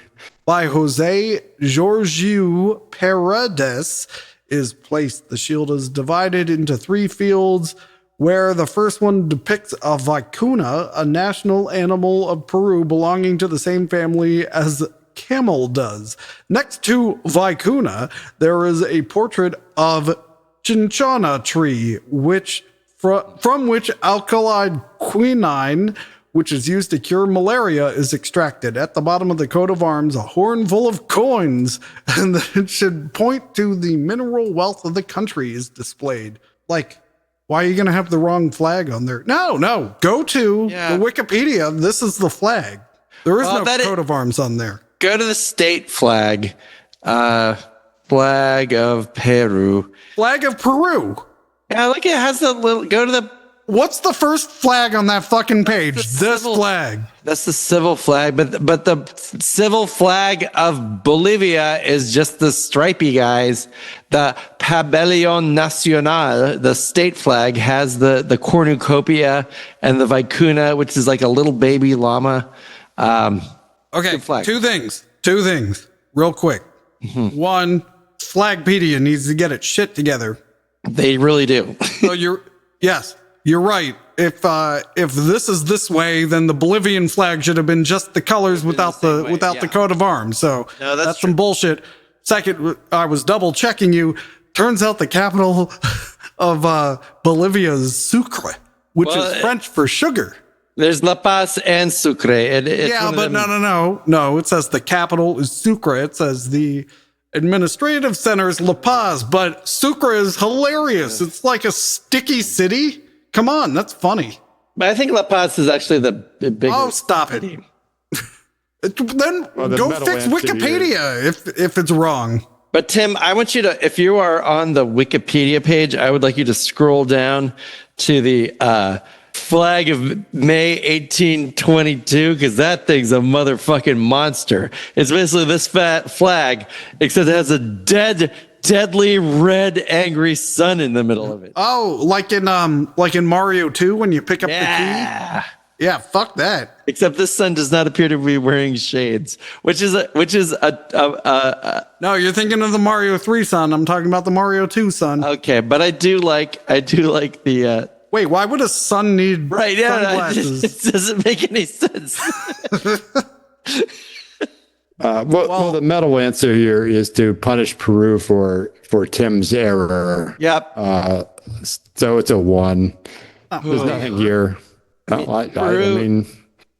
Speaker 1: by Jose Georgiu Paredes is placed. The shield is divided into 3 fields, where the first one depicts a vicuna, a national animal of Peru belonging to the same family as camel does. Next to vicuna, there is a portrait of cinchona tree, from which alkali quinine, which is used to cure malaria, is extracted. At the bottom of the coat of arms, a horn full of coins, and it should point to the mineral wealth of the country is displayed. Like, why are you going to have the wrong flag on there? No. Go to the Wikipedia. This is the flag. There is no coat of arms on there.
Speaker 4: Go to the state flag. Flag of Peru.
Speaker 1: Flag of Peru.
Speaker 4: Yeah, look, it has the little, go to the...
Speaker 1: What's the first flag on that fucking page? This flag.
Speaker 4: That's the civil flag, but the civil flag of Bolivia is just the stripy guys. The Pabellon Nacional, the state flag, has the cornucopia and the vicuna, which is like a little baby llama.
Speaker 1: Okay, two things, real quick. Mm-hmm. One, Flagpedia needs to get its shit together.
Speaker 4: They really do.
Speaker 1: So you're right. If this is this way, then the Bolivian flag should have been just the colors without the coat of arms. So that's some bullshit. Second, I was double checking you. Turns out the capital of Bolivia is Sucre, which is French for sugar.
Speaker 4: There's La Paz and Sucre.
Speaker 1: But no. It says the capital is Sucre. It says the administrative center is La Paz, but Sucre is hilarious. It's like a sticky city. Come on, that's funny.
Speaker 4: But I think La Paz is actually the bigger.
Speaker 1: Oh, stop it. Then go fix Wikipedia if it's wrong.
Speaker 4: But Tim, I want you to, if you are on the Wikipedia page, I would like you to scroll down to the flag of May 1822, because that thing's a motherfucking monster. It's basically this fat flag, except it has a deadly red angry sun in the middle of it.
Speaker 1: Oh, like in Mario 2 when you pick up the key? Yeah, fuck that.
Speaker 4: Except this sun does not appear to be wearing shades, which is a
Speaker 1: No, you're thinking of the Mario 3 sun. I'm talking about the Mario 2 sun.
Speaker 4: Okay, but I do like the
Speaker 1: Wait, why would a sun need
Speaker 4: sunglasses? It doesn't make any sense.
Speaker 3: Well, the metal answer here is to punish Peru for Tim's error.
Speaker 4: Yep.
Speaker 3: So it's a 1. There's nothing here. I mean,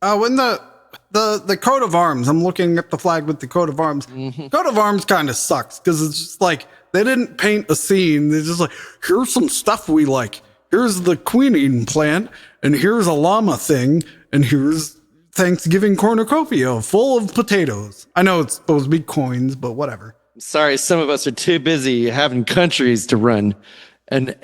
Speaker 1: in the coat of arms, I'm looking at the flag with the coat of arms. Coat of arms kind of sucks because it's just like they didn't paint a scene. They're just like, here's some stuff we like. Here's the quinine plant, and here's a llama thing, and here's Thanksgiving cornucopia full of potatoes. I know it's supposed to be coins, but whatever.
Speaker 4: Sorry, some of us are too busy having countries to run and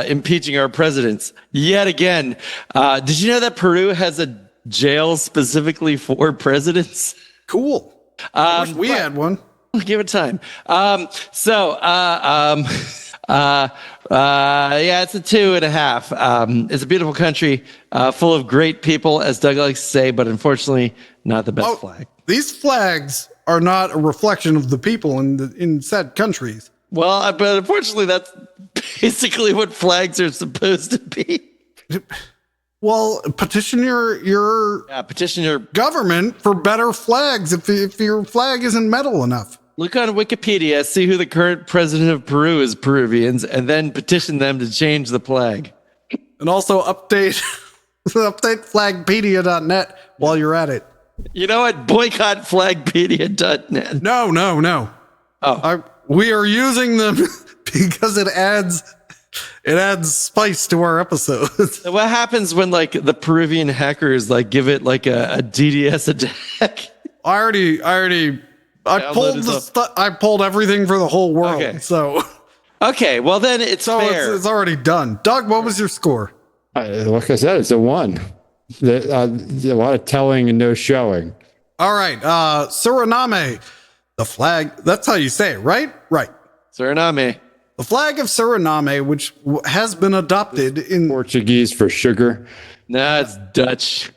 Speaker 4: impeaching our presidents yet again. Did you know that Peru has a jail specifically for presidents?
Speaker 1: Cool. I wish we had one.
Speaker 4: Give it time. Yeah, it's a 2.5. It's a beautiful country, full of great people, as Doug likes to say, but unfortunately, not the best flag.
Speaker 1: These flags are not a reflection of the people in said countries.
Speaker 4: Well, but unfortunately, that's basically what flags are supposed to be.
Speaker 1: Well, petition your government for better flags if your flag isn't metal enough.
Speaker 4: Look on Wikipedia, see who the current president of Peru is, Peruvians, and then petition them to change the flag.
Speaker 1: And also update flagpedia.net while you're at it.
Speaker 4: You know what? Boycott flagpedia.net.
Speaker 1: No. We are using them because it adds spice to our episodes.
Speaker 4: What happens when like the Peruvian hackers like give it like a DDoS attack?
Speaker 1: I pulled everything for the whole world.
Speaker 4: Okay.
Speaker 1: So
Speaker 4: okay, well then it's fair.
Speaker 1: It's already done. Doug, what was your score?
Speaker 3: Like I said, it's a 1. A lot of telling and no showing.
Speaker 1: All right, Suriname, the flag. That's how you say it, right? Right.
Speaker 4: Suriname.
Speaker 1: The flag of Suriname, which has been adopted in
Speaker 3: Portuguese for sugar.
Speaker 4: Nah, it's Dutch.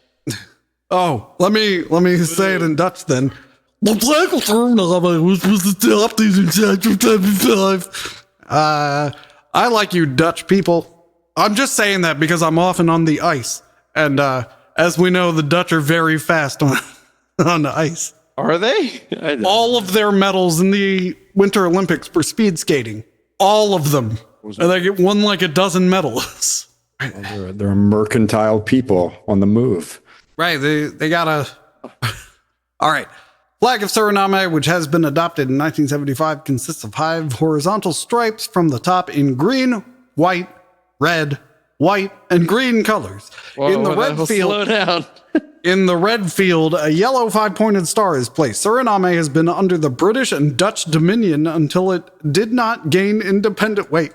Speaker 1: Oh, let me say it in Dutch then. The flag of Suriname was adopted in 1975. I like you Dutch people. I'm just saying that because I'm often on the ice. And as we know, the Dutch are very fast on the ice.
Speaker 4: Are they?
Speaker 1: All of their medals in the Winter Olympics for speed skating. All of them. And they get won like a dozen medals.
Speaker 3: Well, they're mercantile people on the move.
Speaker 1: Right. They gotta. All right. Flag of Suriname, which has been adopted in 1975, consists of 5 horizontal stripes from the top in green, white, red, white, and green colors. In the red field,
Speaker 4: slow down.
Speaker 1: In the red field, a yellow 5-pointed star is placed. Suriname has been under the British and Dutch dominion until it did not gain independent. Wait,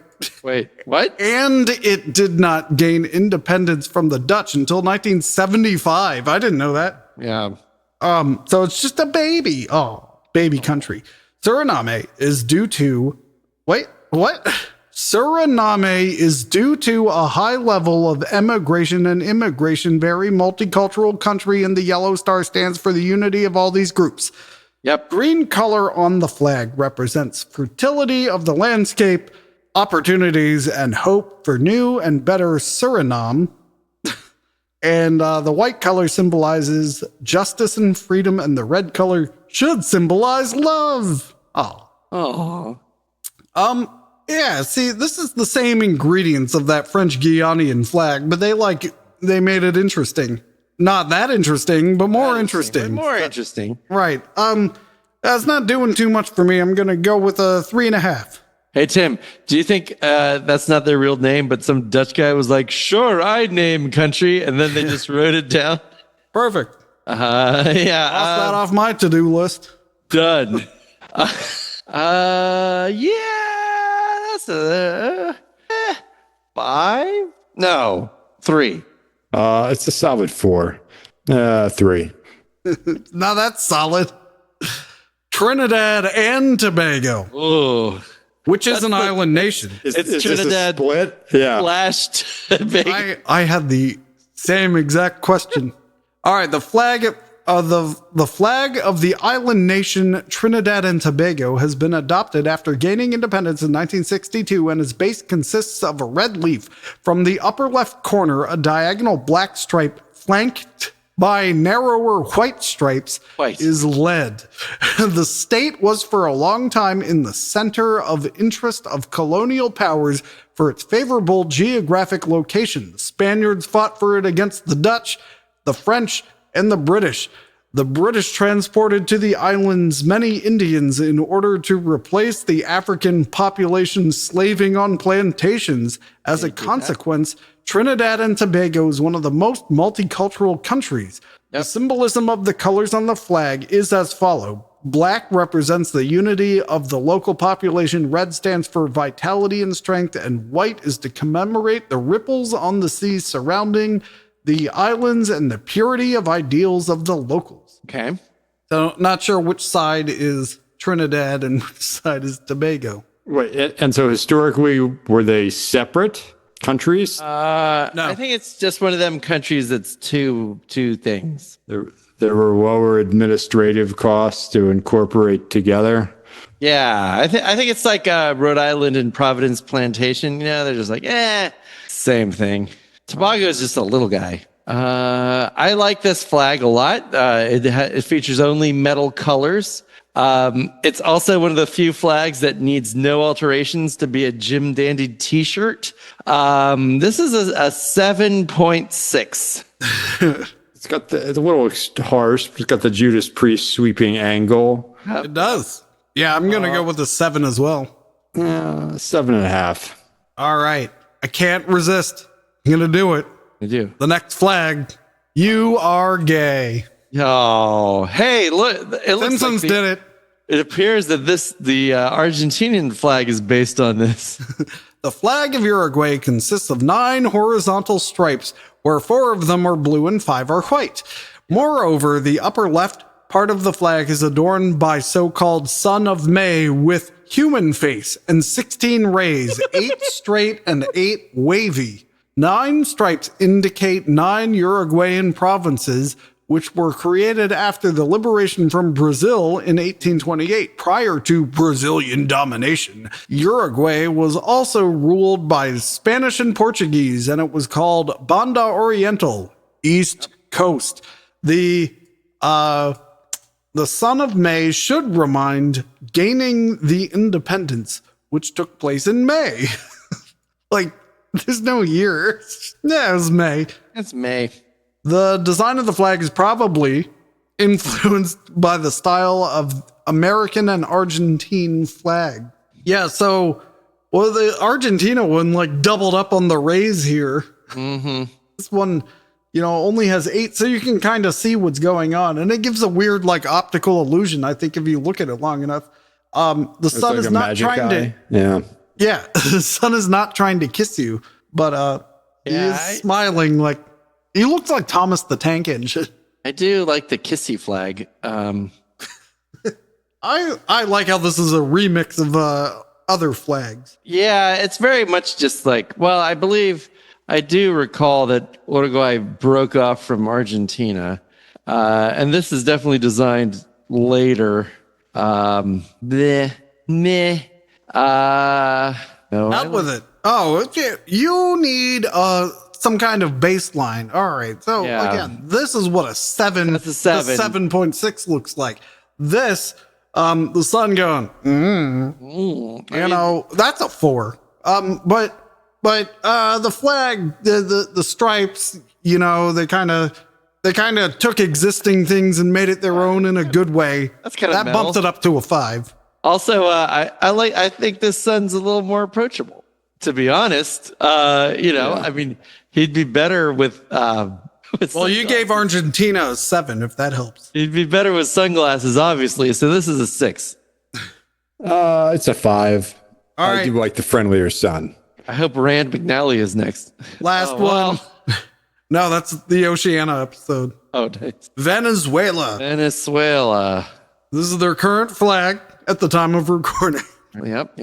Speaker 4: what?
Speaker 1: And it did not gain independence from the Dutch until 1975. I didn't know that.
Speaker 4: Yeah.
Speaker 1: So it's just a baby. Oh, baby country. Suriname is due to. Wait, what? Suriname is due to a high level of emigration and immigration, very multicultural country, and the yellow star stands for the unity of all these groups.
Speaker 4: Yep.
Speaker 1: Green color on the flag represents fertility of the landscape, opportunities, and hope for new and better Suriname. And the white color symbolizes justice and freedom, and the red color should symbolize love. Oh. Yeah, see, this is the same ingredients of that French Guianan flag, but they made it interesting. Not that interesting, but more interesting.
Speaker 4: More interesting.
Speaker 1: Right. That's not doing too much for me. I'm going to go with a 3.5.
Speaker 4: Hey, Tim, do you think that's not their real name, but some Dutch guy was like, sure, I name country, and then they just wrote it down?
Speaker 1: Perfect.
Speaker 4: Yeah.
Speaker 1: Cross that off my to-do list.
Speaker 4: Done. Yeah. That's a 5? No, 3.
Speaker 3: It's a solid 4. 3.
Speaker 1: Now that's solid. Trinidad and Tobago.
Speaker 4: Oh,
Speaker 1: which is an island nation.
Speaker 4: It's Trinidad
Speaker 3: split. Yeah.
Speaker 4: Flashed.
Speaker 1: I had the same exact question. All right, the flag of the island nation Trinidad and Tobago has been adopted after gaining independence in 1962, and its base consists of a red leaf. From the upper left corner, a diagonal black stripe flanked by narrower white stripes
Speaker 4: White.
Speaker 1: is lead. The state was for a long time in the center of interest of colonial powers for its favorable geographic location. The Spaniards fought for it against the Dutch, the French, and the British. The British transported to the islands many Indians in order to replace the African population slaving on plantations. As a consequence, Trinidad and Tobago is one of the most multicultural countries. The symbolism of the colors on the flag is as follows. Black represents the unity of the local population, red stands for vitality and strength, and white is to commemorate the ripples on the sea surrounding the islands and the purity of ideals of the locals.
Speaker 4: Okay.
Speaker 1: So not sure which side is Trinidad and which side is Tobago.
Speaker 3: Wait, and so historically, were they separate countries?
Speaker 1: No.
Speaker 4: I think it's just one of them countries that's two things.
Speaker 3: There were lower administrative costs to incorporate together.
Speaker 4: Yeah, I think it's like Rhode Island and Providence Plantation. You know, they're just like, same thing. Tobago is just a little guy. I like this flag a lot. It features only metal colors. It's also one of the few flags that needs no alterations to be a Jim Dandy t-shirt. This is a 7.6.
Speaker 3: It's got it's a little harsh. It's got the Judas Priest sweeping angle.
Speaker 1: It does. Yeah, I'm going to go with a 7 as well.
Speaker 3: 7.5.
Speaker 1: All right. I can't resist. I'm going to do it.
Speaker 4: I do.
Speaker 1: The next flag. You are gay.
Speaker 4: Oh, hey, look. It looks
Speaker 1: Simpsons
Speaker 4: like
Speaker 1: did it.
Speaker 4: It appears that the Argentinian flag is based on this.
Speaker 1: The flag of Uruguay consists of 9 horizontal stripes, where 4 of them are blue and 5 are white. Moreover, the upper left part of the flag is adorned by so-called Son of May with human face and 16 rays, 8 straight and 8 wavy. 9 stripes indicate 9 Uruguayan provinces, which were created after the liberation from Brazil in 1828. Prior to Brazilian domination, Uruguay was also ruled by Spanish and Portuguese, and it was called Banda Oriental, East Coast. The Son of May should remind gaining the independence, which took place in May. Like, there's no year. Yeah, it was May.
Speaker 4: It's May.
Speaker 1: The design of the flag is probably influenced by the style of American and Argentine flag. Yeah, so the Argentina one like doubled up on the rays here.
Speaker 4: Mm-hmm.
Speaker 1: This one, only has 8, so you can kind of see what's going on, and it gives a weird like optical illusion. I think if you look at it long enough, the sun
Speaker 3: like
Speaker 1: is
Speaker 3: a
Speaker 1: not
Speaker 3: magic
Speaker 1: trying
Speaker 3: eye.
Speaker 1: to. Yeah, the sun is not trying to kiss you, but he is smiling like he looks like Thomas the Tank Engine.
Speaker 4: I do like the kissy flag.
Speaker 1: I like how this is a remix of other flags.
Speaker 4: Yeah, it's very much just like, well, I believe I do recall that Uruguay broke off from Argentina, and this is definitely designed later. No,
Speaker 1: Out with it. Oh, okay. You need some kind of baseline. All right. So again, this is what a 7.
Speaker 4: That's a 7.
Speaker 1: 7.6 looks like. This, the sun going. That's a 4. But the flag, the stripes, they kind of took existing things and made it their own in a good way.
Speaker 4: That's kind of
Speaker 1: that bumps it up to a 5.
Speaker 4: Also, I think this sun's a little more approachable, to be honest. I mean, he'd be better with
Speaker 1: well, you gave Argentina a 7, if that helps.
Speaker 4: He'd be better with sunglasses, obviously. So this is a 6.
Speaker 3: It's a 5.
Speaker 1: All
Speaker 3: I
Speaker 1: right.
Speaker 3: do like the friendlier sun.
Speaker 4: I hope Rand McNally is next.
Speaker 1: Last one. No, that's the Oceania episode.
Speaker 4: Oh, nice.
Speaker 1: Venezuela. This is their current flag at the time of recording.
Speaker 4: Yep.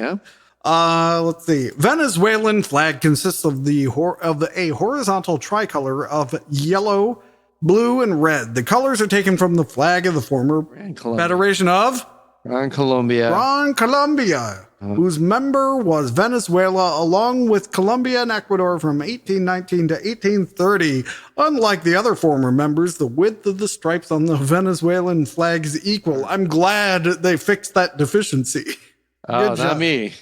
Speaker 1: Let's see. Venezuelan flag consists of a horizontal tricolor of yellow, blue, and red. The colors are taken from the flag of the former Federation of
Speaker 4: Gran Colombia.
Speaker 1: Gran Colombia. whose member was Venezuela, along with Colombia and Ecuador from 1819 to 1830. Unlike the other former members, the width of the stripes on the Venezuelan flag is equal. I'm glad they fixed that deficiency.
Speaker 4: Oh, not me.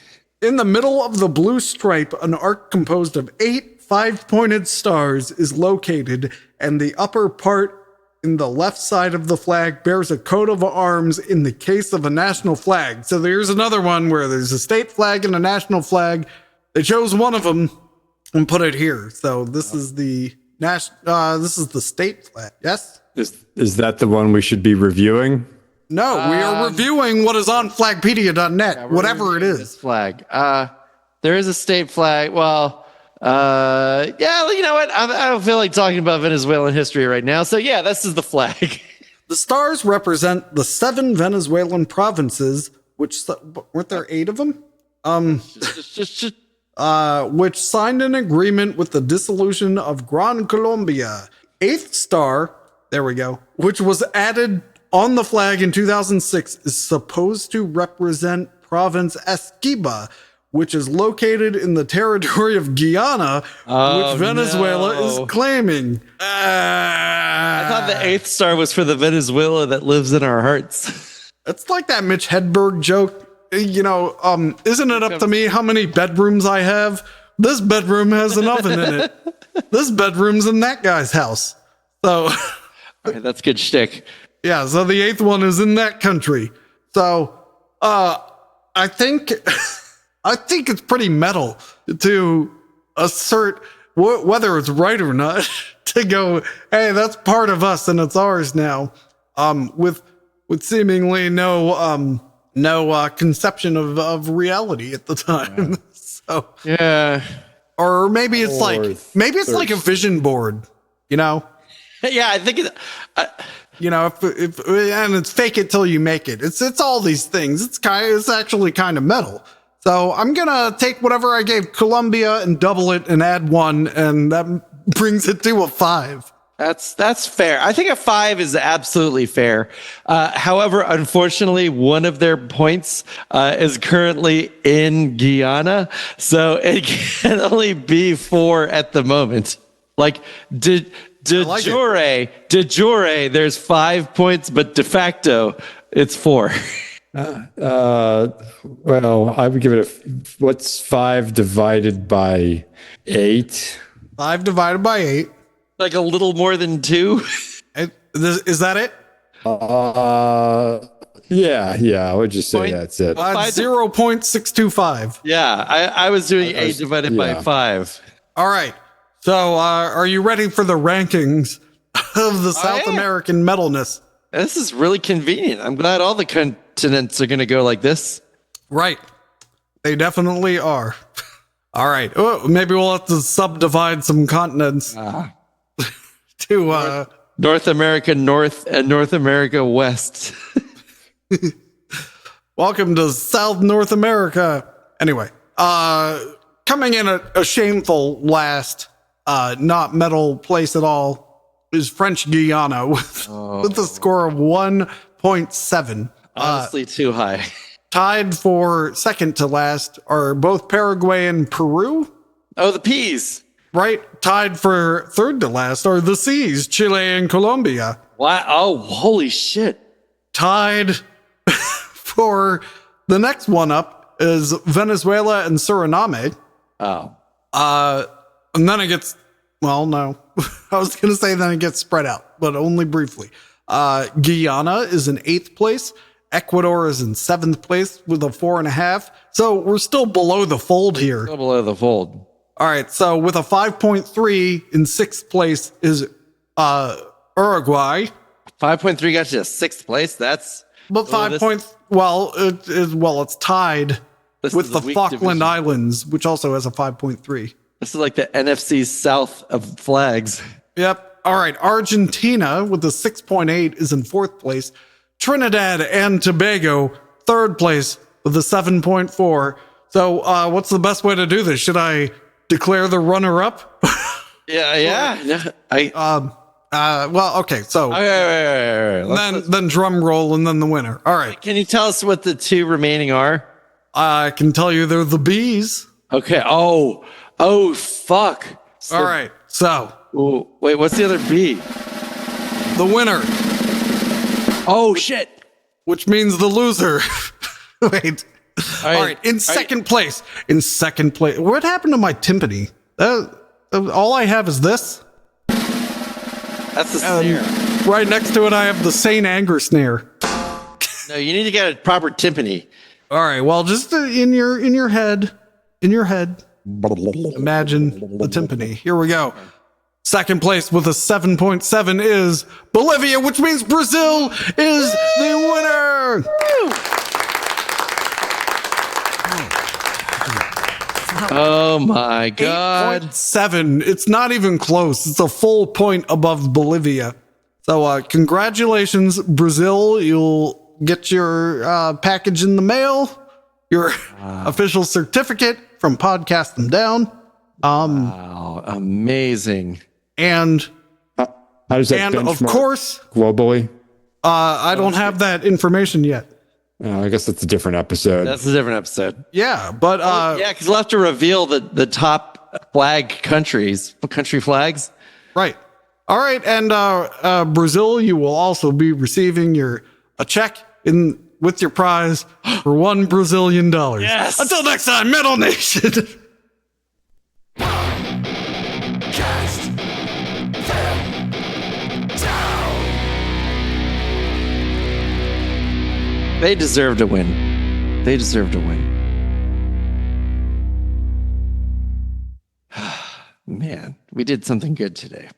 Speaker 1: In the middle of the blue stripe, an arc composed of 8 5-pointed stars is located, and the upper part in the left side of the flag bears a coat of arms in the case of a national flag. So there's another one where there's a state flag and a national flag. They chose one of them and put it here. So this is the this is the state flag. Yes?
Speaker 3: Is that the one we should be reviewing?
Speaker 1: No, we are reviewing what is on flagpedia.net, whatever it is.
Speaker 4: This flag. There is a state flag. Well, yeah, you know what? I don't feel like talking about Venezuelan history right now. So yeah, this is the flag.
Speaker 1: The stars represent the 7 Venezuelan provinces, which weren't there 8 of them? Which signed an agreement with the dissolution of Gran Colombia. 8th star, there we go, which was added on the flag in 2006, is supposed to represent province Esquiba, which is located in the territory of Guyana, which Venezuela is claiming.
Speaker 4: I thought the 8th star was for the Venezuela that lives in our hearts.
Speaker 1: It's like that Mitch Hedberg joke. You know, isn't it up to me how many bedrooms I have? This bedroom has an oven in it. This bedroom's in that guy's house. So,
Speaker 4: all right, that's good shtick.
Speaker 1: Yeah, so the 8th one is in that country. So, I think it's pretty metal to assert whether it's right or not to go, hey, that's part of us and it's ours now. With seemingly no conception of reality at the time. Yeah. So
Speaker 4: yeah,
Speaker 1: or maybe it's like a vision board, you know?
Speaker 4: Yeah, I think
Speaker 1: you know, if and it's fake it till you make it. It's all these things. It's actually kind of metal. So I'm gonna take whatever I gave Colombia and double it and add 1, and that brings it to a 5.
Speaker 4: That's fair. I think a 5 is absolutely fair. However, unfortunately, one of their points is currently in Guyana, so it can only be 4 at the moment. Like de jure, there's 5 points, but de facto, it's 4.
Speaker 3: Well, I would give it what's 5 divided by 8?
Speaker 1: 5 divided by 8.
Speaker 4: Like a little more than 2.
Speaker 1: Is that it?
Speaker 3: Yeah, I would just say that's it.
Speaker 1: 0.625.
Speaker 4: Yeah, I was doing 8 divided by 5.
Speaker 1: All right. So, are you ready for the rankings of the South American metalness?
Speaker 4: This is really convenient. I'm glad all the continents are going to go like this.
Speaker 1: Right. They definitely are. All right. Oh, maybe we'll have to subdivide some continents to
Speaker 4: North America North and North America West.
Speaker 1: Welcome to South North America. Anyway, coming in a shameful last, not metal place at all is French Guiana with a score of 1.7.
Speaker 4: Honestly, too high.
Speaker 1: Tied for second to last are both Paraguay and Peru.
Speaker 4: Oh, the P's.
Speaker 1: Right. Tied for third to last are the C's, Chile and Colombia.
Speaker 4: Wow. Oh, holy shit.
Speaker 1: Tied for the next one up is Venezuela and Suriname.
Speaker 4: Oh.
Speaker 1: And then it gets, well, no. I was going to say then it gets spread out, but only briefly. Guyana is in 8th place. Ecuador is in 7th place with a 4.5. So we're still below the fold here.
Speaker 4: Still below the fold.
Speaker 1: All right. So with a 5.3 in 6th place is Uruguay.
Speaker 4: 5.3 got you to 6th place. That's.
Speaker 1: But 5 points. Well, it's tied with the Falkland Islands, which also has a 5.3.
Speaker 4: This is like the NFC South of flags.
Speaker 1: Yep. All right. Argentina with a 6.8 is in 4th place. Trinidad and Tobago, 3rd place with a 7.4. So what's the best way to do this? Should I declare the runner-up?
Speaker 4: Yeah.
Speaker 1: Well, okay. So
Speaker 4: okay.
Speaker 1: Then drum roll and then the winner. All right.
Speaker 4: Can you tell us what the 2 remaining are?
Speaker 1: I can tell you they're the bees.
Speaker 4: Okay. Oh, fuck. So,
Speaker 1: All right. So
Speaker 4: ooh, wait, what's the other B?
Speaker 1: the winner,
Speaker 4: Oh, shit.
Speaker 1: which means the loser. Wait. All right. In second place. What happened to my timpani? All I have is this.
Speaker 4: That's the snare.
Speaker 1: Right next to it, I have the Saint Anger snare.
Speaker 4: No, you need to get a proper timpani.
Speaker 1: All right. Well, just in your head, imagine the timpani. Here we go. Second place with a 7.7 is Bolivia, which means Brazil is the winner.
Speaker 4: Oh my God.
Speaker 1: 8.7. It's not even close. It's a full point above Bolivia. So congratulations, Brazil. You'll get your package in the mail, your official certificate from Podcast Them Down.
Speaker 4: Wow, amazing.
Speaker 1: And
Speaker 3: How does that
Speaker 1: of
Speaker 3: benchmark
Speaker 1: course,
Speaker 3: globally?
Speaker 1: I don't have that information yet.
Speaker 3: I guess that's a different episode.
Speaker 4: That's a different episode.
Speaker 1: Yeah, but
Speaker 4: Yeah, because we'll have to reveal the top country flags.
Speaker 1: right. All right, and Brazil, you will also be receiving a check with your prize for $1 Brazilian.
Speaker 4: Yes.
Speaker 1: Until next time, Metal Nation.
Speaker 2: Cast them down.
Speaker 4: They deserve to win. They deserve to win. Man, we did something good today.